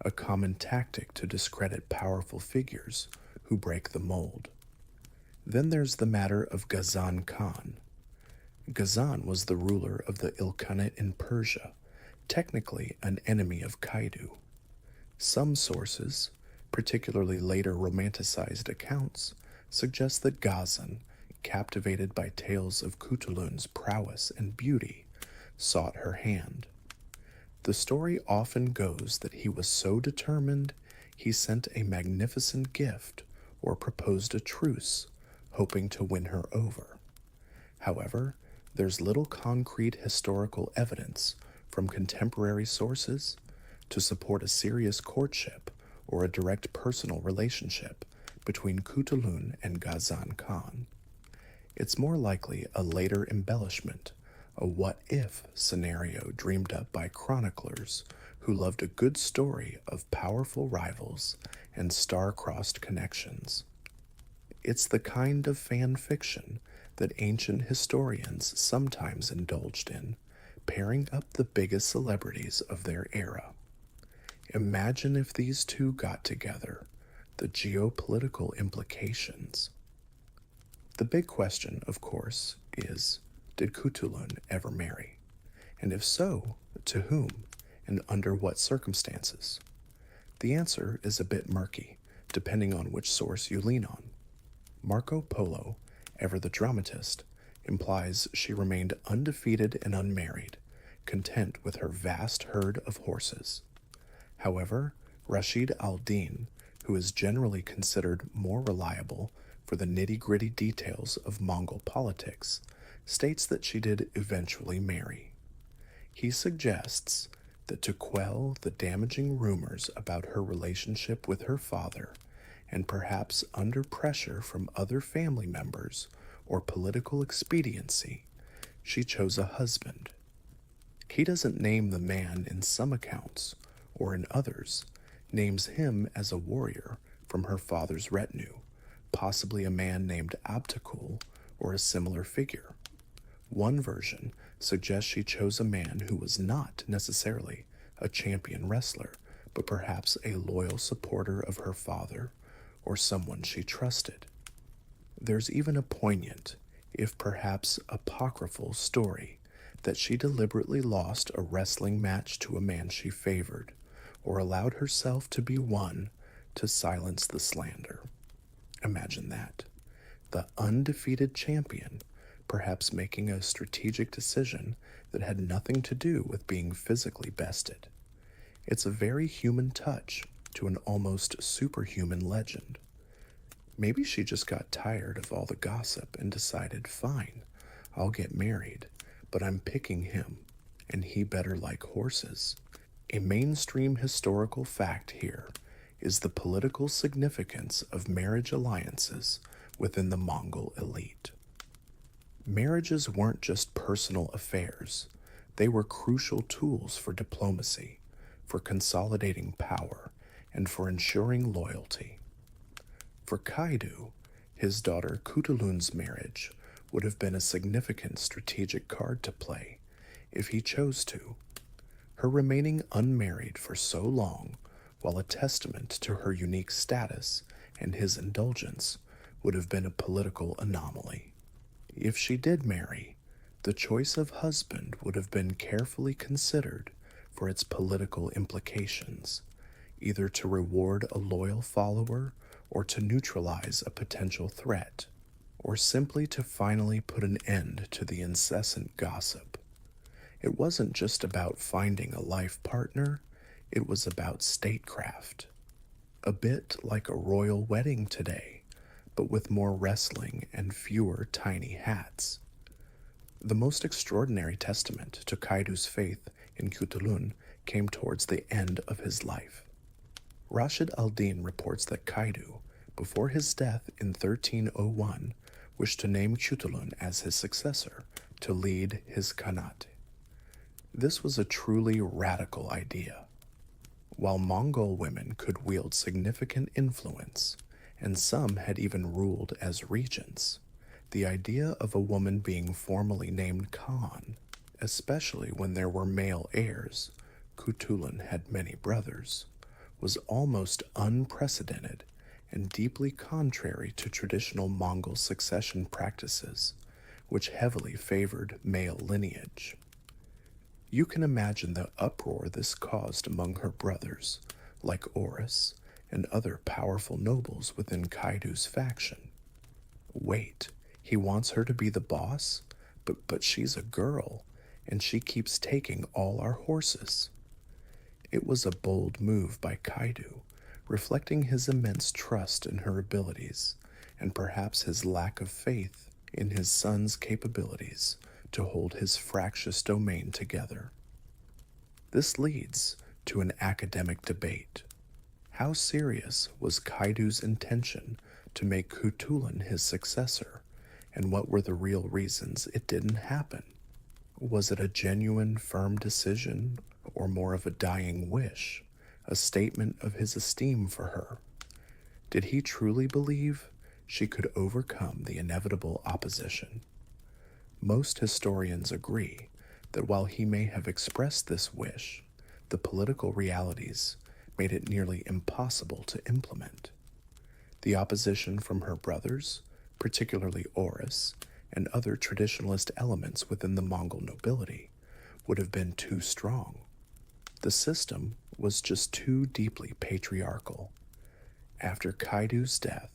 a common tactic to discredit powerful figures who break the mold. Then there's the matter of Ghazan Khan. Ghazan was the ruler of the Ilkhanate in Persia, technically an enemy of Kaidu. Some sources, particularly later romanticized accounts, suggest that Ghazan, captivated by tales of Kutulun's prowess and beauty, sought her hand. The story often goes that he was so determined he sent a magnificent gift or proposed a truce, hoping to win her over. However, There's little concrete historical evidence from contemporary sources to support a serious courtship or a direct personal relationship between Kutulun and Ghazan Khan. It's more likely a later embellishment, a what-if scenario dreamed up by chroniclers who loved a good story of powerful rivals and star-crossed connections. It's the kind of fan fiction that ancient historians sometimes indulged in, pairing up the biggest celebrities of their era. Imagine if these two got together, the geopolitical implications. The big question, of course, is, did Kutulun ever marry? And if so, to whom, and under what circumstances? The answer is a bit murky, depending on which source you lean on. Marco Polo, ever the dramatist, implies she remained undefeated and unmarried, content with her vast herd of horses. However, Rashid al-Din, who is generally considered more reliable for the nitty-gritty details of Mongol politics, states that she did eventually marry. He suggests that to quell the damaging rumors about her relationship with her father, and perhaps under pressure from other family members or political expediency, she chose a husband. He doesn't name the man in some accounts, or in others, names him as a warrior from her father's retinue, possibly a man named Abtakul or a similar figure. One version suggests she chose a man who was not necessarily a champion wrestler, but perhaps a loyal supporter of her father or someone she trusted. There's even a poignant, if perhaps apocryphal, story that she deliberately lost a wrestling match to a man she favored, or allowed herself to be won to silence the slander. Imagine that. The undefeated champion, perhaps making a strategic decision that had nothing to do with being physically bested. It's a very human touch to an almost superhuman legend. Maybe she just got tired of all the gossip and decided, fine, I'll get married, but I'm picking him, and he better like horses. A mainstream historical fact here is the political significance of marriage alliances within the Mongol elite. Marriages weren't just personal affairs, they were crucial tools for diplomacy, for consolidating power, and for ensuring loyalty. For Kaidu, his daughter Kutulun's marriage would have been a significant strategic card to play if he chose to. Her remaining unmarried for so long, while a testament to her unique status and his indulgence, would have been a political anomaly. If she did marry, the choice of husband would have been carefully considered for its political implications, either to reward a loyal follower or to neutralize a potential threat, or simply to finally put an end to the incessant gossip. It wasn't just about finding a life partner, it was about statecraft. A bit like a royal wedding today, but with more wrestling and fewer tiny hats. The most extraordinary testament to Kaidu's faith in Kutulun came towards the end of his life. Rashid al-Din reports that Kaidu, before his death in 1301, wished to name Kutulun as his successor to lead his Khanate. This was a truly radical idea. While Mongol women could wield significant influence, and some had even ruled as regents, the idea of a woman being formally named Khan, especially when there were male heirs, Kutulun had many brothers, was almost unprecedented and deeply contrary to traditional Mongol succession practices, which heavily favored male lineage. You can imagine the uproar this caused among her brothers, like Oris and other powerful nobles within Kaidu's faction. Wait, he wants her to be the boss? But she's a girl, and she keeps taking all our horses. It was a bold move by Kaidu, reflecting his immense trust in her abilities, and perhaps his lack of faith in his son's capabilities to hold his fractious domain together. This leads to an academic debate. How serious was Kaidu's intention to make Cthulhu his successor, and what were the real reasons it didn't happen? Was it a genuine, firm decision, or more of a dying wish, a statement of his esteem for her? Did he truly believe she could overcome the inevitable opposition? Most historians agree that while he may have expressed this wish, the political realities made it nearly impossible to implement. The opposition from her brothers, particularly Oris, and other traditionalist elements within the Mongol nobility, would have been too strong. The system was just too deeply patriarchal. After Kaidu's death,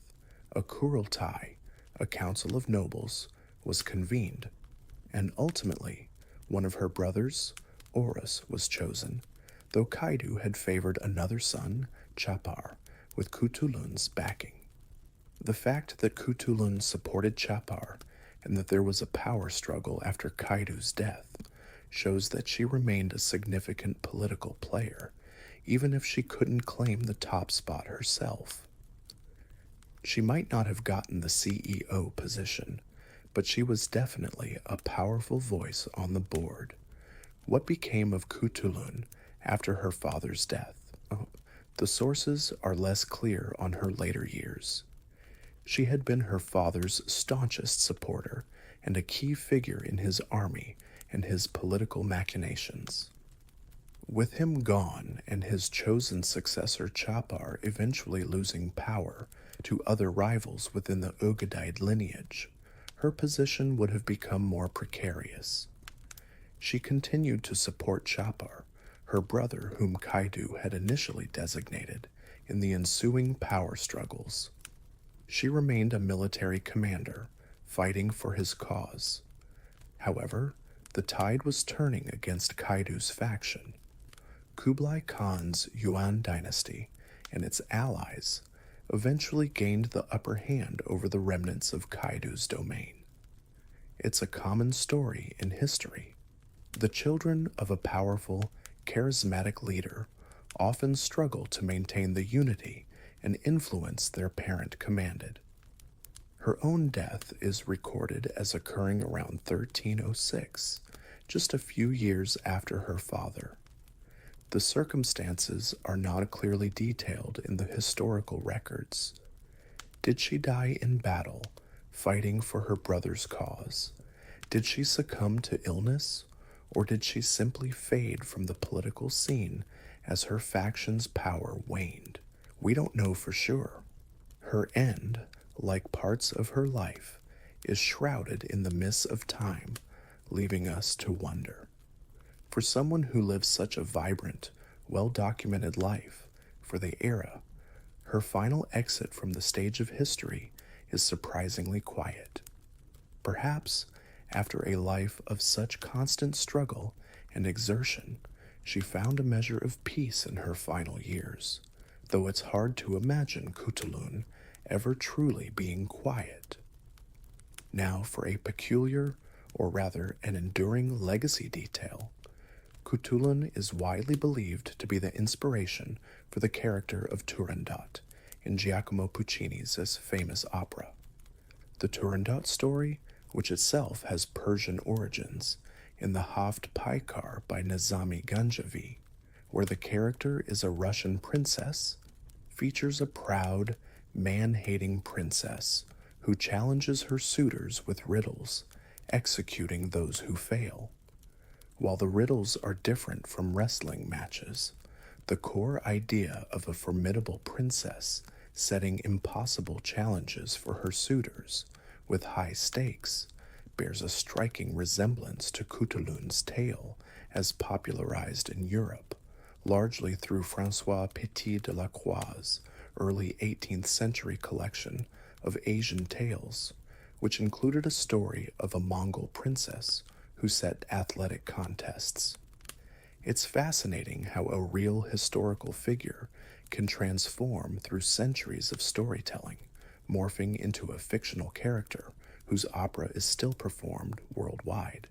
a Kurultai, a council of nobles, was convened, and ultimately one of her brothers, Oris, was chosen, though Kaidu had favored another son, Chapar, with Cthulhu's backing. The fact that Cthulhu supported Chapar and that there was a power struggle after Kaidu's death shows that she remained a significant political player, even if she couldn't claim the top spot herself. She might not have gotten the CEO position, but she was definitely a powerful voice on the board. What became of Cthulhu after her father's death? The sources are less clear on her later years. She had been her father's staunchest supporter and a key figure in his army and his political machinations. With him gone and his chosen successor Chapar eventually losing power to other rivals within the Ugadide lineage, her position would have become more precarious. She continued to support Chapar, her brother whom Kaidu had initially designated, in the ensuing power struggles. She remained a military commander, fighting for his cause. However, the tide was turning against Kaidu's faction. Kublai Khan's Yuan dynasty and its allies eventually gained the upper hand over the remnants of Kaidu's domain. It's a common story in history. The children of a powerful, charismatic leader often struggle to maintain the unity and influence their parent commanded. Her own death is recorded as occurring around 1306, just a few years after her father. The circumstances are not clearly detailed in the historical records. Did she die in battle, fighting for her brother's cause? Did she succumb to illness, or did she simply fade from the political scene as her faction's power waned? We don't know for sure. Her end, like parts of her life, is shrouded in the mists of time, leaving us to wonder. For someone who lives such a vibrant, well-documented life for the era, her final exit from the stage of history is surprisingly quiet. Perhaps, after a life of such constant struggle and exertion, she found a measure of peace in her final years, though it's hard to imagine Cthulhu ever truly being quiet. Now for a peculiar, or rather an enduring legacy detail. Cthulhu is widely believed to be the inspiration for the character of Turandot in Giacomo Puccini's famous opera. The Turandot story, which itself has Persian origins, in the Haft Paikar by Nizami Ganjavi, where the character is a Russian princess, features a proud, man-hating princess who challenges her suitors with riddles, executing those who fail. While the riddles are different from wrestling matches, the core idea of a formidable princess setting impossible challenges for her suitors with high stakes bears a striking resemblance to Cthulhu's tale as popularized in Europe, largely through François Petit de la Croix's early 18th century collection of Asian tales, which included a story of a Mongol princess who set athletic contests. It's fascinating how a real historical figure can transform through centuries of storytelling, morphing into a fictional character whose opera is still performed worldwide.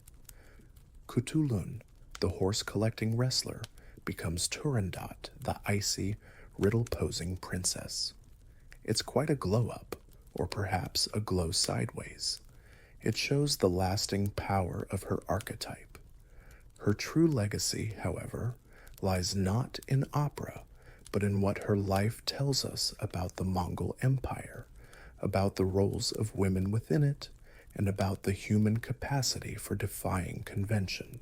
Cthulhun, the horse-collecting wrestler, becomes Turandot, the icy, riddle-posing princess. It's quite a glow-up, or perhaps a glow sideways. It shows the lasting power of her archetype. Her true legacy, however, lies not in opera, but in what her life tells us about the Mongol Empire, about the roles of women within it, and about the human capacity for defying convention.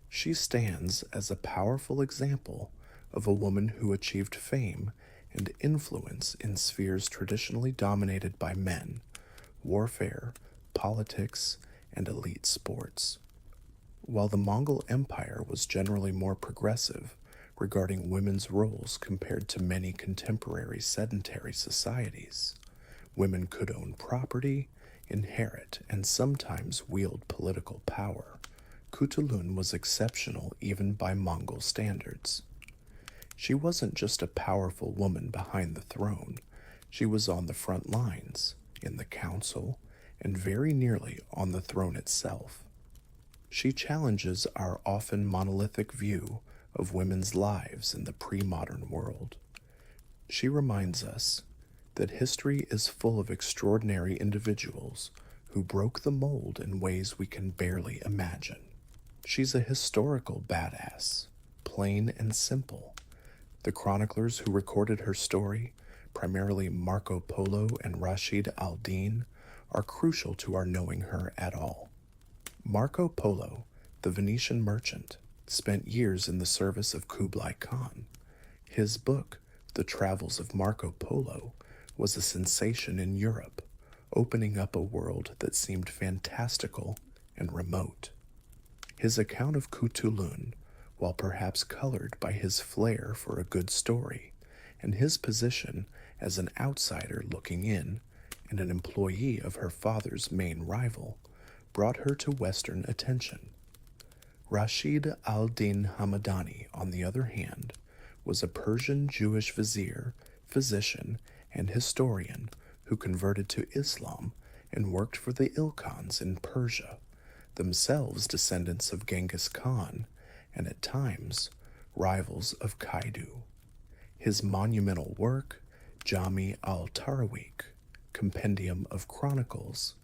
She stands as a powerful example of a woman who achieved fame and influence in spheres traditionally dominated by men: warfare, politics, and elite sports. While the Mongol Empire was generally more progressive regarding women's roles compared to many contemporary sedentary societies, women could own property, inherit, and sometimes wield political power. Cthulhun was exceptional even by Mongol standards. She wasn't just a powerful woman behind the throne, she was on the front lines, in the council, and very nearly on the throne itself. She challenges our often monolithic view of women's lives in the pre-modern world. She reminds us that history is full of extraordinary individuals who broke the mold in ways we can barely imagine. She's a historical badass, plain and simple. The chroniclers who recorded her story, primarily Marco Polo and Rashid al-Din, are crucial to our knowing her at all. Marco Polo, the Venetian merchant, spent years in the service of Kublai Khan. His book, The Travels of Marco Polo, was a sensation in Europe, opening up a world that seemed fantastical and remote. His account of Cthulhun, while perhaps colored by his flair for a good story, and his position as an outsider looking in and an employee of her father's main rival, brought her to Western attention. Rashid al-Din Hamadani, on the other hand, was a Persian Jewish vizier, physician, and historian who converted to Islam and worked for the Ilkhans in Persia, themselves descendants of Genghis Khan and at times rivals of Kaidu. His monumental work, Jami al-Tarawik, Compendium of Chronicles,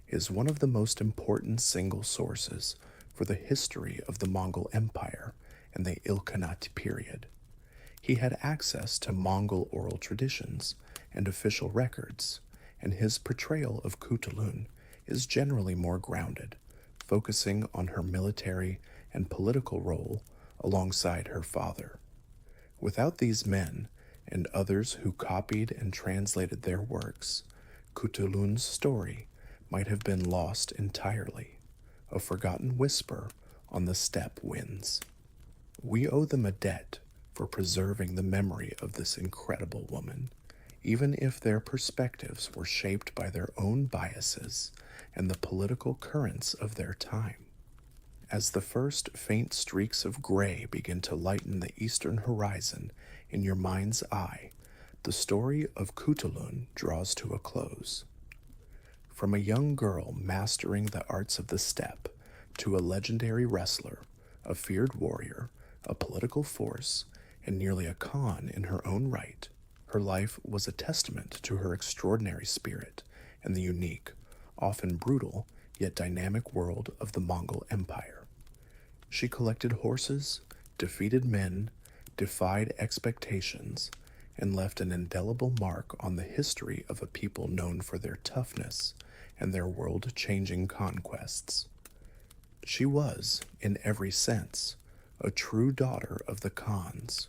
is one of the most important single sources for the history of the Mongol Empire and the Ilkhanate period. He had access to Mongol oral traditions and official records, and his portrayal of Cthulhun is generally more grounded, focusing on her military and political role alongside her father. Without these men and others who copied and translated their works, Cthulhun's story might have been lost entirely, a forgotten whisper on the steppe winds. We owe them a debt for preserving the memory of this incredible woman, even if their perspectives were shaped by their own biases and the political currents of their time. As the first faint streaks of gray begin to lighten the eastern horizon in your mind's eye, the story of Cthulhun draws to a close. From a young girl mastering the arts of the steppe to a legendary wrestler, a feared warrior, a political force, and nearly a Khan in her own right, her life was a testament to her extraordinary spirit and the unique, often brutal, yet dynamic world of the Mongol Empire. She collected horses, defeated men, defied expectations, and left an indelible mark on the history of a people known for their toughness and their world-changing conquests. She was, in every sense, a true daughter of the Khans.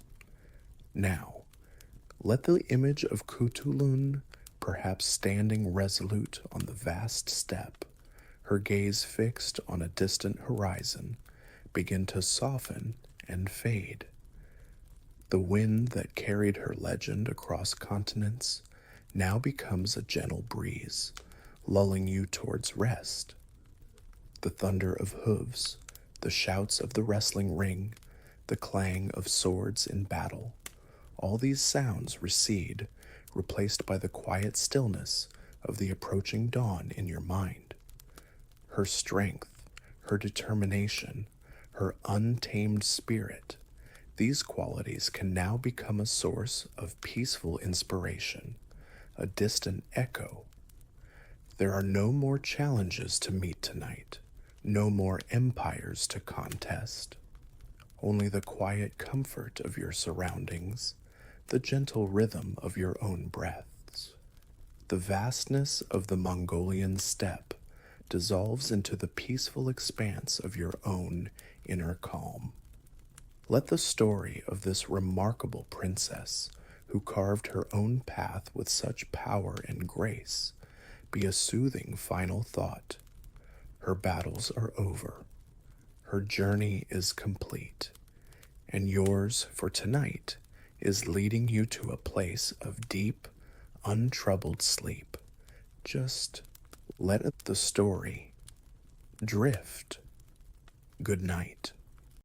Now, let the image of Cthulhun, perhaps standing resolute on the vast steppe, her gaze fixed on a distant horizon, begin to soften and fade. The wind that carried her legend across continents now becomes a gentle breeze, lulling you towards rest. The thunder of hooves, the shouts of the wrestling ring, the clang of swords in battle, all these sounds recede, replaced by the quiet stillness of the approaching dawn in your mind. Her strength, her determination, her untamed spirit, these qualities can now become a source of peaceful inspiration, a distant echo. There are no more challenges to meet tonight, no more empires to contest. Only the quiet comfort of your surroundings, the gentle rhythm of your own breaths. The vastness of the Mongolian steppe dissolves into the peaceful expanse of your own inner calm. Let the story of this remarkable princess, who carved her own path with such power and grace, be a soothing final thought. Her battles are over. Her journey is complete. And yours for tonight is leading you to a place of deep, untroubled sleep. Just let the story drift. Good night.